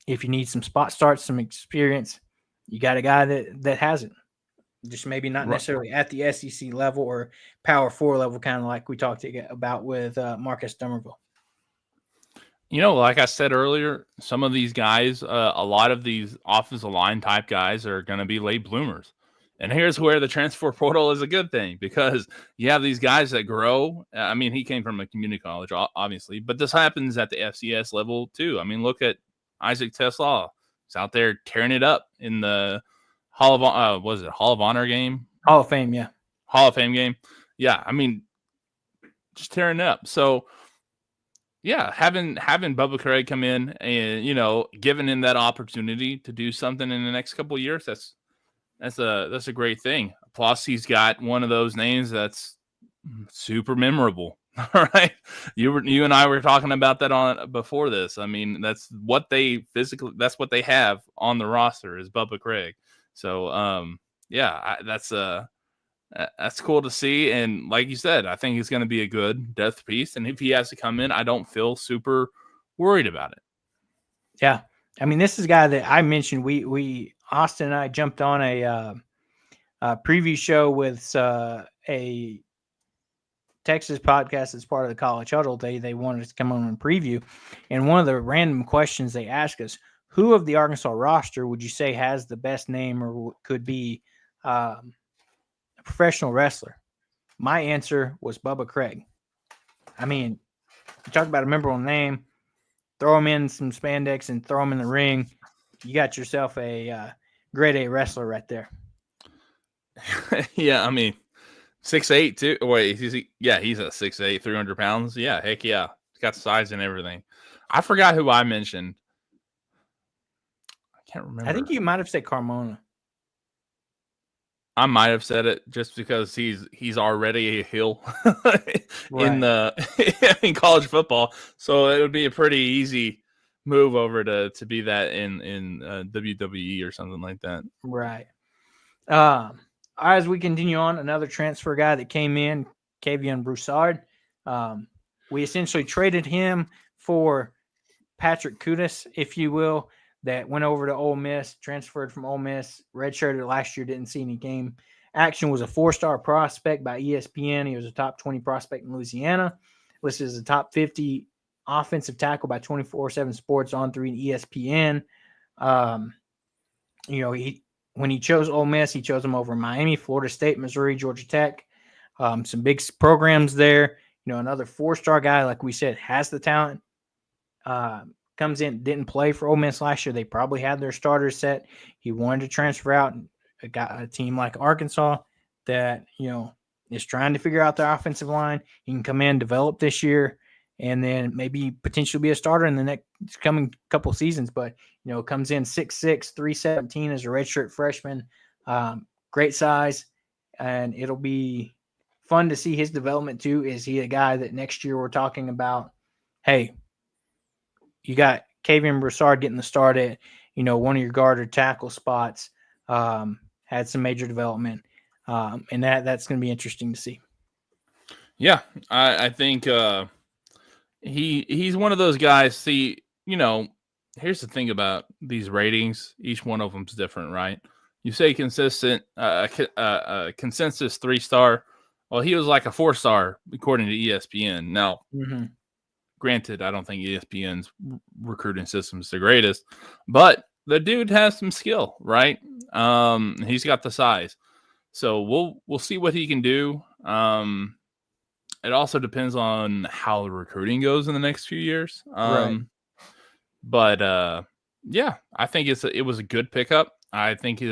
if you need some spot starts, some experience, you got a guy that has it. Just maybe not necessarily at the SEC level or Power 4 level, kind of like we talked about with Marcus Dummerville. Like I said earlier, some of these guys, a lot of these offensive line type guys are going to be late bloomers. And here's where the transfer portal is a good thing, because you have these guys that grow. I mean, he came from a community college, obviously, but this happens at the FCS level too. I mean, look at Isaac Tesla. He's out there tearing it up in the Hall of Honor game? Hall of Fame, yeah. Hall of Fame game. Yeah, I mean, just tearing it up. So, yeah, having Bubba Craig come in and, giving him that opportunity to do something in the next couple of years, that's a great thing. Plus, he's got one of those names that's super memorable. All right, you and I were talking about that on before this. I mean, that's what they have on the roster is Bubba Craig. So, that's cool to see. And like you said, I think he's going to be a good depth piece. And if he has to come in, I don't feel super worried about it. Yeah, I mean, this is a guy that I mentioned. We Austin and I jumped on a preview show with a Texas podcast as part of the College Huddle. They wanted us to come on and preview, and one of the random questions they asked us: who of the Arkansas roster would you say has the best name or could be a professional wrestler? My answer was Bubba Craig. I mean, you talk about a memorable name, throw him in some spandex and throw him in the ring. You got yourself a grade A wrestler right there. Yeah, I mean, 6'8" too. Wait, he's a 6'8", 300 pounds. Yeah, heck yeah. He's got size and everything. I forgot who I mentioned. I can't remember. I think you might have said Carmona. I might have said it just because he's already a heel in college football, so it would be a pretty easy move over to be that in WWE or something like that. Right. As we continue on, another transfer guy that came in, Kavion Broussard. We essentially traded him for Patrick Kudus, if you will, that went over to Ole Miss, transferred from Ole Miss, redshirted last year, didn't see any game action, was a 4-star prospect by ESPN. He was a top 20 prospect in Louisiana, listed as a top 50 offensive tackle by 24/7 Sports on 3 and ESPN. When he chose Ole Miss, he chose them over Miami, Florida State, Missouri, Georgia Tech. Some big programs there. Another 4-star guy, like we said, has the talent. Comes in, didn't play for Ole Miss last year. They probably had their starters set. He wanted to transfer out and got a team like Arkansas that, is trying to figure out their offensive line. He can come in, develop this year, and then maybe potentially be a starter in the next coming couple seasons. But, comes in 6'6", 317 as a redshirt freshman. Great size, and it'll be fun to see his development too. Is he a guy that next year we're talking about, hey, you got Kavion Broussard getting the start at, one of your guard or tackle spots, had some major development. And that's going to be interesting to see. Yeah, I think he's one of those guys. See, here's the thing about these ratings. Each one of them's different, right? You say consistent, consensus 3-star. Well, he was like a 4-star according to ESPN. Now, Mm-hmm. granted, I don't think ESPN's recruiting system is the greatest, but the dude has some skill, right? He's got the size, so we'll see what he can do. It also depends on how the recruiting goes in the next few years. Right. But yeah, I think it was a good pickup. I think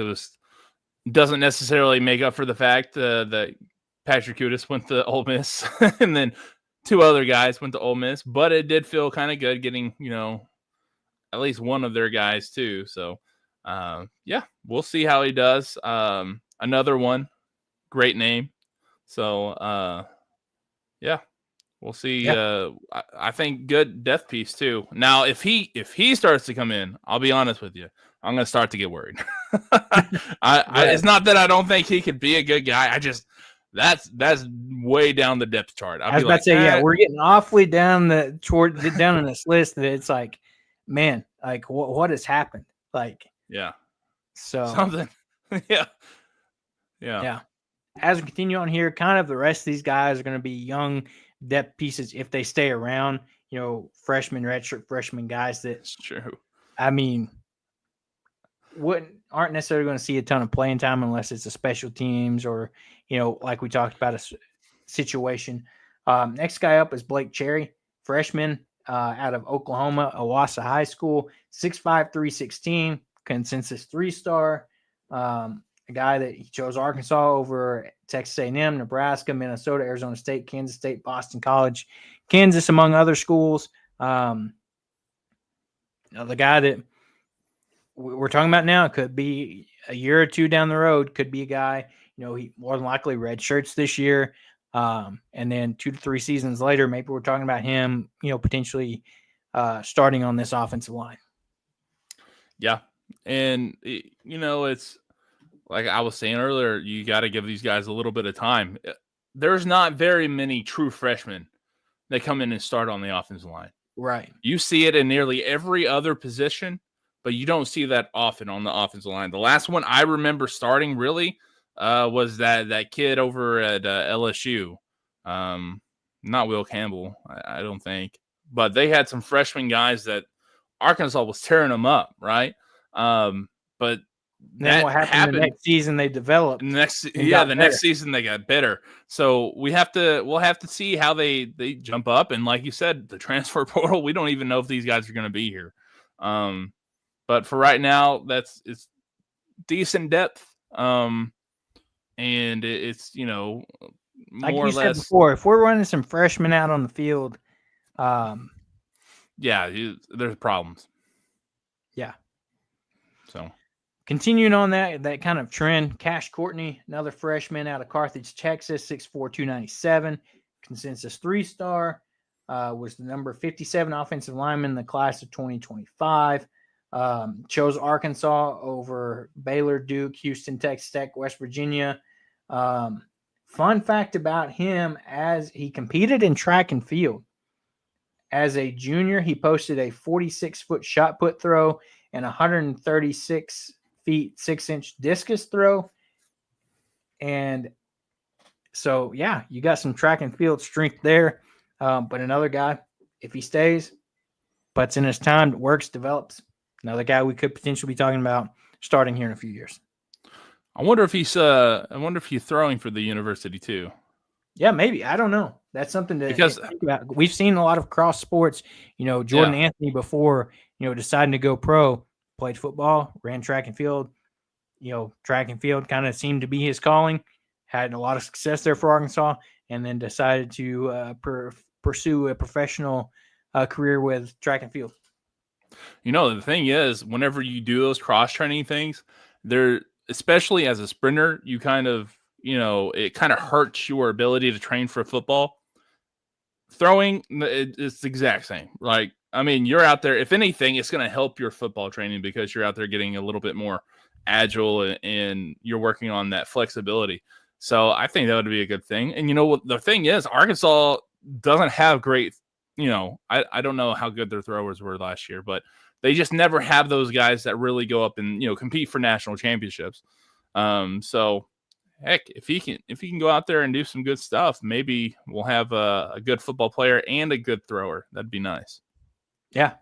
doesn't necessarily make up for the fact that Patrick Kudus went to Ole Miss and then two other guys went to Ole Miss, but it did feel kind of good getting, at least one of their guys too. So yeah, we'll see how he does. Another one, great name. So yeah, we'll see. Yeah. I think good depth piece too. Now, if he starts to come in, I'll be honest with you, I'm gonna start to get worried. It's not that I don't think he could be a good guy. I just that's way down the depth chart. I was about to say, yeah, we're getting awfully down down in this list that it's like, man, like what has happened? Like, yeah, so something, yeah. As we continue on here, kind of the rest of these guys are going to be young depth pieces if they stay around. Freshmen, redshirt freshman guys that, It's true. I mean, aren't necessarily going to see a ton of playing time unless it's a special teams or, like we talked about a situation. Next guy up is Blake Cherry, freshman out of Oklahoma, Owasso High School, 6'5", 316, consensus 3-star. A guy that he chose Arkansas over Texas A&M, Nebraska, Minnesota, Arizona State, Kansas State, Boston College, Kansas, among other schools. The guy that we're talking about now could be a year or two down the road, could be a guy, he more than likely red shirts this year. And then 2 to 3 seasons later, maybe we're talking about him, potentially starting on this offensive line. Yeah. And, it's like I was saying earlier, you got to give these guys a little bit of time. There's not very many true freshmen that come in and start on the offensive line. Right. You see it in nearly every other position, but you don't see that often on the offensive line. The last one I remember starting really was that kid over at LSU. Not Will Campbell, I don't think. But they had some freshman guys that Arkansas was tearing them up, right? But then what happened the next season they developed. The next season they got better. So we'll have to see how they jump up. And like you said, the transfer portal, we don't even know if these guys are going to be here. But for right now, it's decent depth. And it's more like or you less said before, if we're running some freshmen out on the field, there's problems. Yeah. So continuing on that kind of trend, Cash Courtney, another freshman out of Carthage, Texas, 6'4", 297, consensus 3-star, was the number 57 offensive lineman in the class of 2025. Chose Arkansas over Baylor, Duke, Houston, Texas Tech, West Virginia. Fun fact about him, as he competed in track and field. As a junior, he posted a 46-foot shot put throw and 136 feet 6-inch discus throw. And so, yeah, you got some track and field strength there. But another guy, if he stays, puts in his time, works, develops, another guy we could potentially be talking about starting here in a few years. I wonder if he's throwing for the university too. Yeah, maybe. I don't know. That's something to think about. We've seen a lot of cross sports. Jordan Anthony before, deciding to go pro, played football, ran track and field. Track and field kind of seemed to be his calling. Had a lot of success there for Arkansas, and then decided to pursue a professional career with track and field. The thing is, whenever you do those cross-training things, especially as a sprinter, you kind of, it kind of hurts your ability to train for football. Throwing, it's the exact same. Like, I mean, you're out there, if anything, it's going to help your football training because you're out there getting a little bit more agile and you're working on that flexibility. So I think that would be a good thing. And the thing is, Arkansas doesn't have great, I don't know how good their throwers were last year, but they just never have those guys that really go up and, compete for national championships. So heck, if he can go out there and do some good stuff, maybe we'll have a good football player and a good thrower. That'd be nice. Yeah,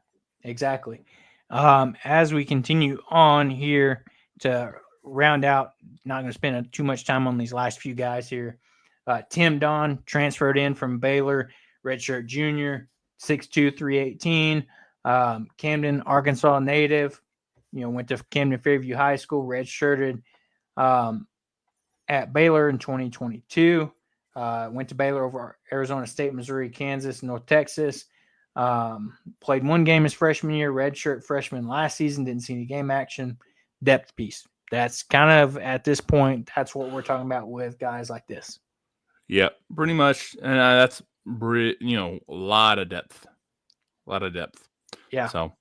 exactly. As we continue on here to round out, not going to spend too much time on these last few guys here. Tim Don transferred in from Baylor, redshirt junior, 6'2", 318. Camden, Arkansas native. Went to Camden Fairview High School, redshirted at Baylor in 2022. Went to Baylor over Arizona State, Missouri, Kansas, North Texas. Played one game his freshman year, redshirt freshman last season, didn't see any game action. Depth piece. That's kind of, at this point, that's what we're talking about with guys like this. Yeah, pretty much. And that's, a lot of depth. A lot of depth. Yeah. So,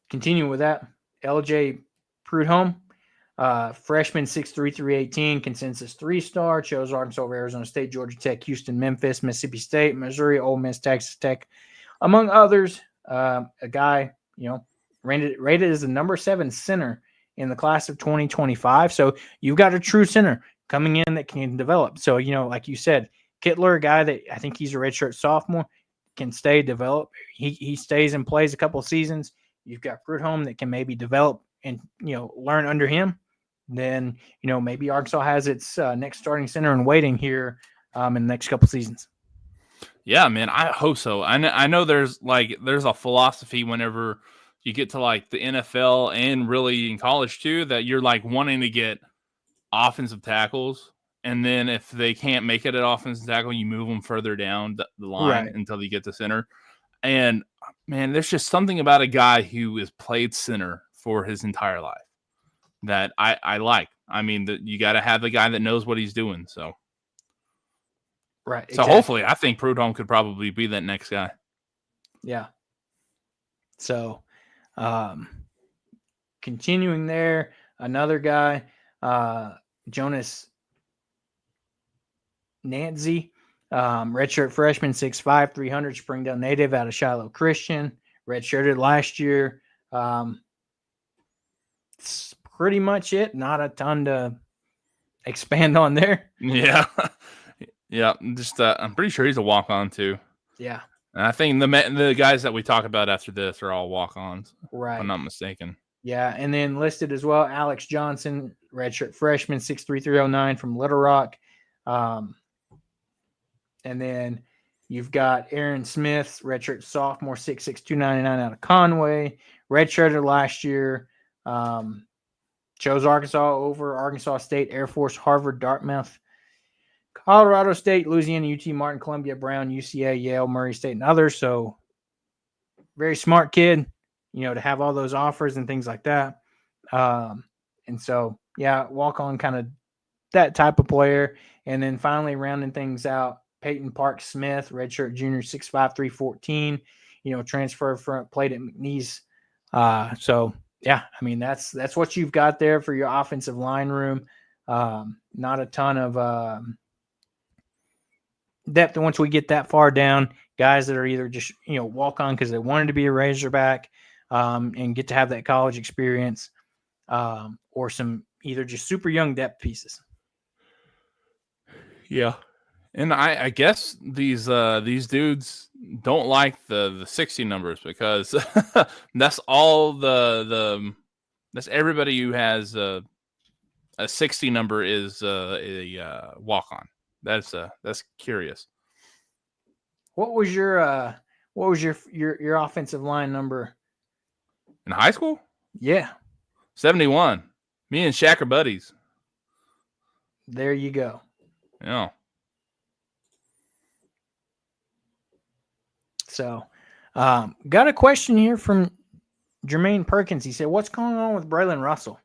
continue with that. LJ Prudhomme, freshman 6'3", 318, consensus 3-star, chose Arkansas over Arizona State, Georgia Tech, Houston, Memphis, Mississippi State, Missouri, Ole Miss, Texas Tech, among others. A guy, rated as the number 7 center in the class of 2025. So you've got a true center coming in that can develop. So, like you said, Kittler, a guy that I think he's a redshirt sophomore, can stay, develop. He stays and plays a couple of seasons. You've got Prudhomme that can maybe develop and, learn under him. Then, maybe Arkansas has its next starting center in waiting here in the next couple seasons. Yeah, man, I hope so. I know there's a philosophy whenever you get to like the NFL and really in college too, that you're like wanting to get offensive tackles. And then if they can't make it an offensive tackle, you move them further down the line until you get to center. And man, there's just something about a guy who has played center for his entire life that I like. I mean, you got to have the guy that knows what he's doing. So, right. So hopefully, I think Prudhomme could probably be that next guy. Yeah. So, continuing there, another guy, Jonas Nancy, redshirt freshman, 6'5", 300, Springdale native out of Shiloh Christian, redshirted last year. It's pretty much it. Not a ton to expand on there. Yeah. Yeah. Just, I'm pretty sure he's a walk-on too. Yeah. And I think the guys that we talk about after this are all walk-ons. Right. If I'm not mistaken. Yeah. And then listed as well, Alex Johnson, redshirt freshman, 6'3", 309 from Little Rock. And then you've got Aaron Smith, redshirt sophomore, 6'6", 299 out of Conway, redshirted last year. Chose Arkansas over Arkansas State, Air Force, Harvard, Dartmouth, Colorado State, Louisiana, UT, Martin, Columbia, Brown, UCA, Yale, Murray State, and others. So very smart kid, to have all those offers and things like that. And so, yeah, walk on kind of that type of player. And then finally rounding things out, Peyton Park Smith, redshirt junior, 6'5", 314, transfer from, played at McNeese. So yeah, I mean, that's what you've got there for your offensive line room. Not a ton of depth. And once we get that far down, guys that are either just, walk on because they wanted to be a Razorback and get to have that college experience, or some either just super young depth pieces. Yeah. And I guess these dudes don't like the 60 numbers because that's all that's everybody who has a 60 number is a walk on. That's curious. What was your offensive line number in high school? Yeah, 71. Me and Shaq are buddies. There you go. Yeah. So, got a question here from Jermaine Perkins. He said, "What's going on with Braylon Russell?"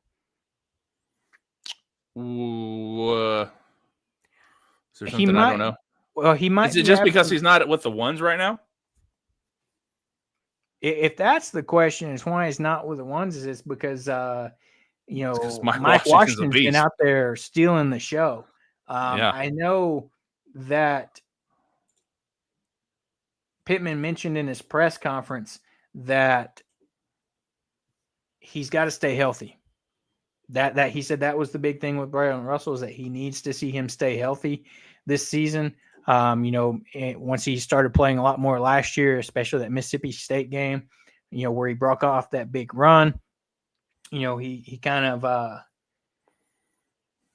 Ooh, is there something I don't know? Well, he might. Is it just because he's not with the ones right now? If that's the question, it's why he's not with the ones. Is it's because Mike Washington's been out there stealing the show. Yeah. I know that Pittman mentioned in his press conference that he's got to stay healthy. that he said that was the big thing with Braylon Russell, is that he needs to see him stay healthy this season. Once he started playing a lot more last year, especially that Mississippi State game, where he broke off that big run, he kind of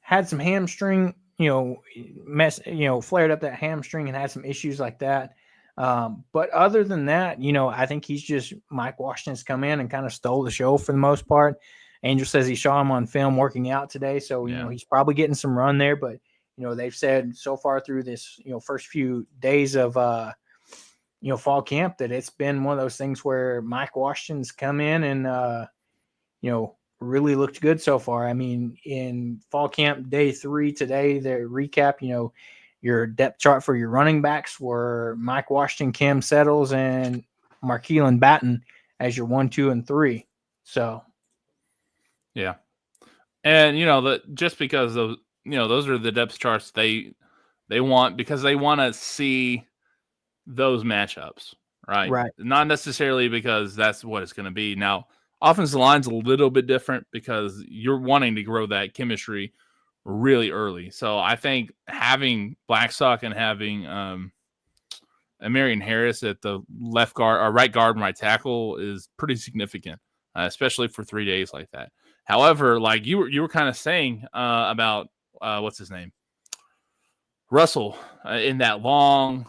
had some hamstring, flared up that hamstring and had some issues like that. But other than that, I think he's just Mike Washington's come in and kind of stole the show for the most part. Angel says he saw him on film working out today, so he's probably getting some run there. But they've said so far through this first few days of fall camp that it's been one of those things where Mike Washington's come in and really looked good so far. I mean, in fall camp day 3 today, the recap, your depth chart for your running backs were Mike Washington, Cam Settles, and Markeelan Batten as your 1, 2, and 3. So, yeah, and just because those are the depth charts they want, because they want to see those matchups, right? Right. Not necessarily because that's what it's going to be. Now, offensive line's a little bit different because you're wanting to grow that chemistry really early. So I think having Blackstock and having Marion Harris at the left guard or right guard and right tackle is pretty significant, especially for 3 days like that. However, like you were kind of saying about what's his name, Russell, in that run,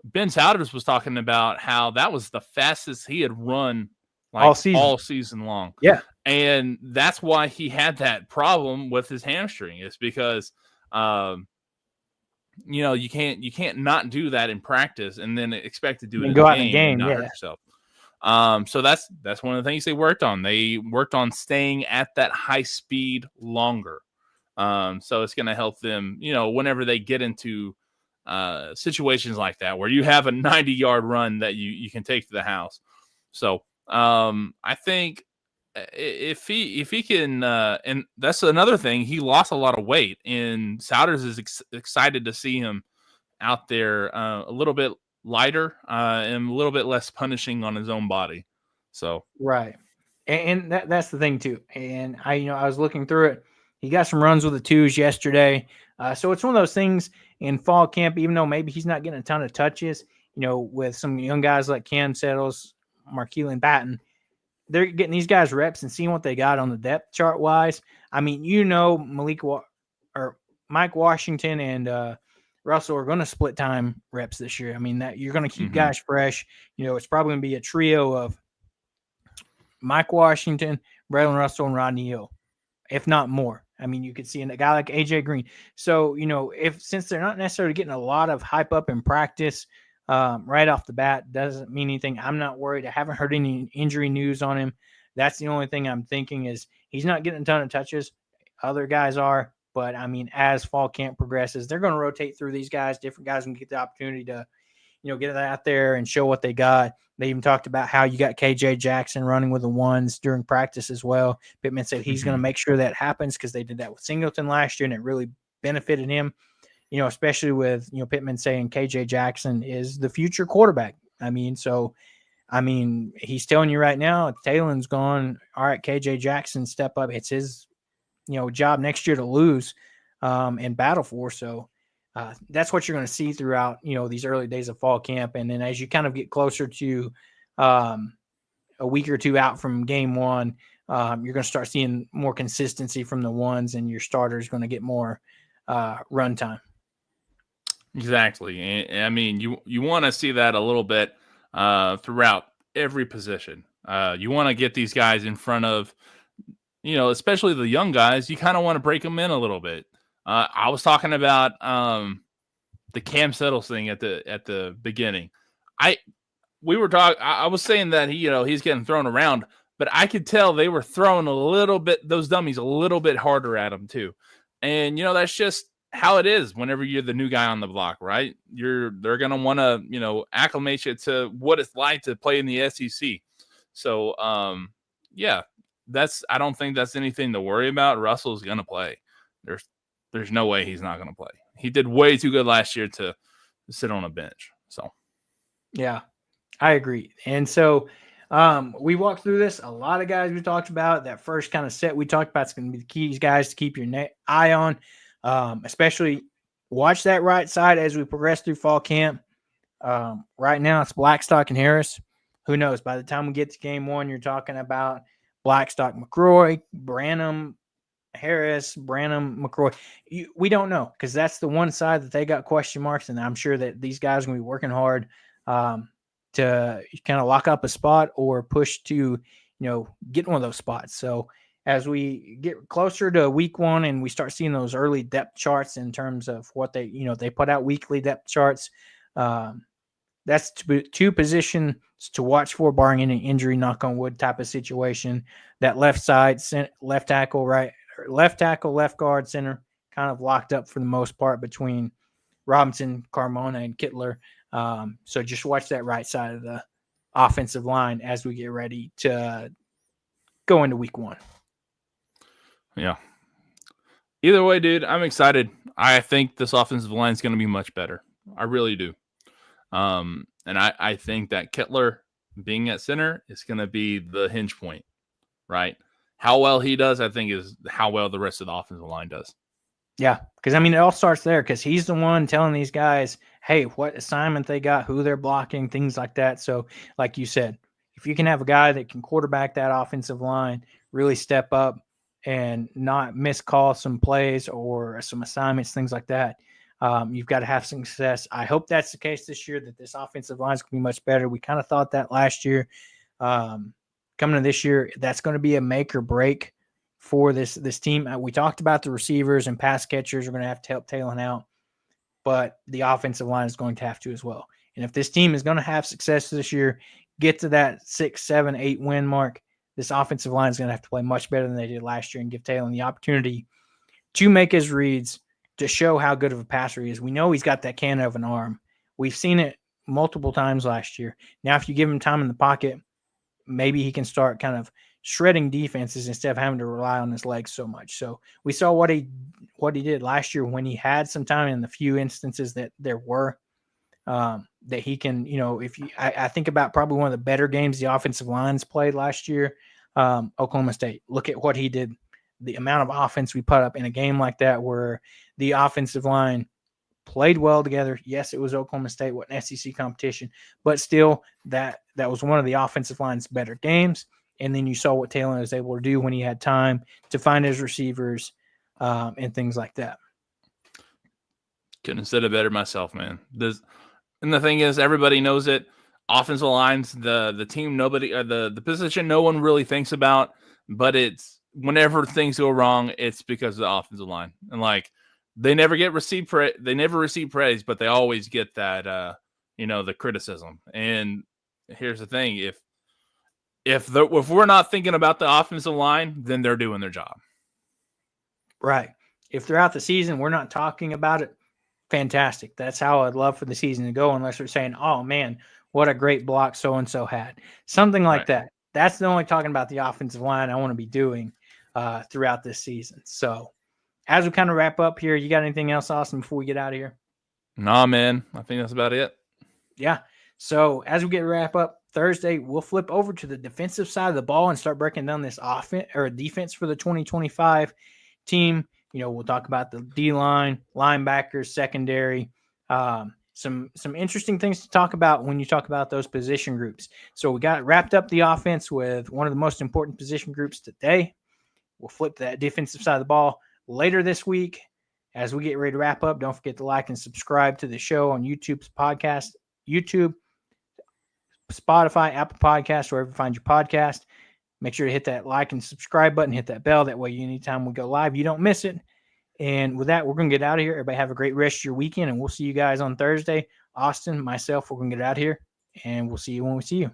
Ben Souders was talking about how that was the fastest he had run all season long. Yeah. And that's why he had that problem with his hamstring, is because, you can't not do that in practice and then expect to do it in the game and not hurt yourself. So that's one of the things they worked on. They worked on staying at that high speed longer. So it's going to help them, whenever they get into situations like that, where you have a 90-yard run that you can take to the house. So I think if he can, and that's another thing, he lost a lot of weight, and Souders is excited to see him out there a little bit lighter and a little bit less punishing on his own body. So right, and that's the thing too. And I was looking through it. He got some runs with the 2s yesterday. So it's one of those things in fall camp, even though maybe he's not getting a ton of touches, with some young guys like Cam Settles, Markeelan Batten, they're getting these guys reps and seeing what they got on the depth chart wise. I mean, Mike Washington and Russell are going to split time reps this year. I mean, that you're going to keep guys fresh. It's probably going to be a trio of Mike Washington, Braylon Russell, and Rodney Hill, if not more. I mean, you could see a guy like AJ Green. So, since they're not necessarily getting a lot of hype up in practice right off the bat, doesn't mean anything. I'm not worried. I haven't heard any injury news on him. That's the only thing I'm thinking, is he's not getting a ton of touches. Other guys are. But, I mean, as fall camp progresses, they're going to rotate through these guys. Different guys can get the opportunity to, get out there and show what they got. They even talked about how you got KJ Jackson running with the 1s during practice as well. Pittman said he's going to make sure that happens, because they did that with Singleton last year, and it really benefited him, especially with, Pittman saying KJ Jackson is the future quarterback. I mean, he's telling you right now, Taylor's gone. All right, KJ Jackson, step up. It's his, job next year to lose and battle for. So that's what you're going to see throughout, these early days of fall camp. And then as you kind of get closer to a week or 2 out from game 1, you're going to start seeing more consistency from the 1s, and your starter's going to get more run time. Exactly. And I mean, you want to see that a little bit throughout every position. You want to get these guys in front of, especially the young guys. You kind of want to break them in a little bit. I was talking about the Cam Settles thing at the beginning. I was saying that he's getting thrown around, but I could tell they were throwing those dummies a little bit harder at him too. And that's just how it is whenever you're the new guy on the block, right? They're going to want to, acclimate you to what it's like to play in the SEC. So, yeah, I don't think that's anything to worry about. Russell's going to play. There's no way he's not going to play. He did way too good last year to sit on a bench. So, yeah, I agree. And so, We walked through this. A lot of guys we talked about. That first kind of set we talked about is going to be the keys, guys, to keep your eye on. Especially watch that right side as we progress through fall camp. Right now, it's Blackstock and Harris. Who knows? By the time we get to game one, you're talking about Blackstock, McCroy, Branham, Harris, Branham, McCroy. We don't know because that's the one side that they got question marks, and I'm sure that these guys are going to be working hard to kind of lock up a spot or push to, get one of those spots. So as we get closer to week one and we start seeing those early depth charts in terms of what they put out weekly depth charts, that's two positions to watch for, barring any injury, knock on wood type of situation. That left side, left tackle, left guard, center, kind of locked up for the most part between Robinson, Carmona, and Kittler. So just watch that right side of the offensive line as we get ready to go into week one. Yeah. Either way, dude, I'm excited. I think this offensive line is going to be much better. I really do. And I think that Kittler being at center is going to be the hinge point, right? How well he does, I think, is how well the rest of the offensive line does. Yeah, because, it all starts there because he's the one telling these guys, hey, what assignment they got, who they're blocking, things like that. So, like you said, if you can have a guy that can quarterback that offensive line, really step up and not miscall some plays or some assignments, things like that, you've got to have success. I hope that's the case this year, that this offensive line is going to be much better. We kind of thought that last year. Coming to this year, that's going to be a make or break for this team. We talked about the receivers and pass catchers are going to have to help Talon out, but the offensive line is going to have to as well. And if this team is going to have success this year, get to that 6, 7, 8 win mark, this offensive line is going to have to play much better than they did last year and give Talon the opportunity to make his reads, to show how good of a passer he is. We know he's got that cannon of an arm. We've seen it multiple times last year. Now, if you give him time in the pocket, maybe he can start kind of shredding defenses instead of having to rely on his legs so much. So we saw what he did last year when he had some time in the few instances that there were, that he can, I think about probably one of the better games the offensive lines played last year, Oklahoma State. Look at what he did, the amount of offense we put up in a game like that where the offensive line played well together. Yes, it was Oklahoma State, what an SEC competition, but still that was one of the offensive line's better games. And then you saw what Taylor was able to do when he had time to find his receivers and things like that. Couldn't have said it better myself, man. And the thing is, everybody knows it. Offensive lines, the team, nobody, the position no one really thinks about, but it's whenever things go wrong, it's because of the offensive line. And they never receive praise, but they always get that the criticism. And here's the thing: if we're not thinking about the offensive line, then they're doing their job. Right. If throughout the season we're not talking about it, fantastic. That's how I'd love for the season to go, unless we're saying, oh man, what a great block so-and-so had. Something like that. That's the only talking about the offensive line I want to be doing throughout this season. So as we kind of wrap up here, you got anything else, Austin, before we get out of here? Nah, man. I think that's about it. Yeah. So as we get to wrap up, Thursday, we'll flip over to the defensive side of the ball and start breaking down this offense or defense for the 2025 team. We'll talk about the D-line, linebackers, secondary, some interesting things to talk about when you talk about those position groups. So we got wrapped up the offense with one of the most important position groups today. We'll flip to that defensive side of the ball later this week. As we get ready to wrap up, don't forget to like and subscribe to the show on YouTube's podcast, YouTube, Spotify, Apple Podcasts, wherever you find your podcast. Make sure to hit that like and subscribe button, hit that bell. That way, anytime we go live, you don't miss it. And with that, we're going to get out of here. Everybody have a great rest of your weekend, and we'll see you guys on Thursday. Austin, myself, we're going to get out of here, and we'll see you when we see you.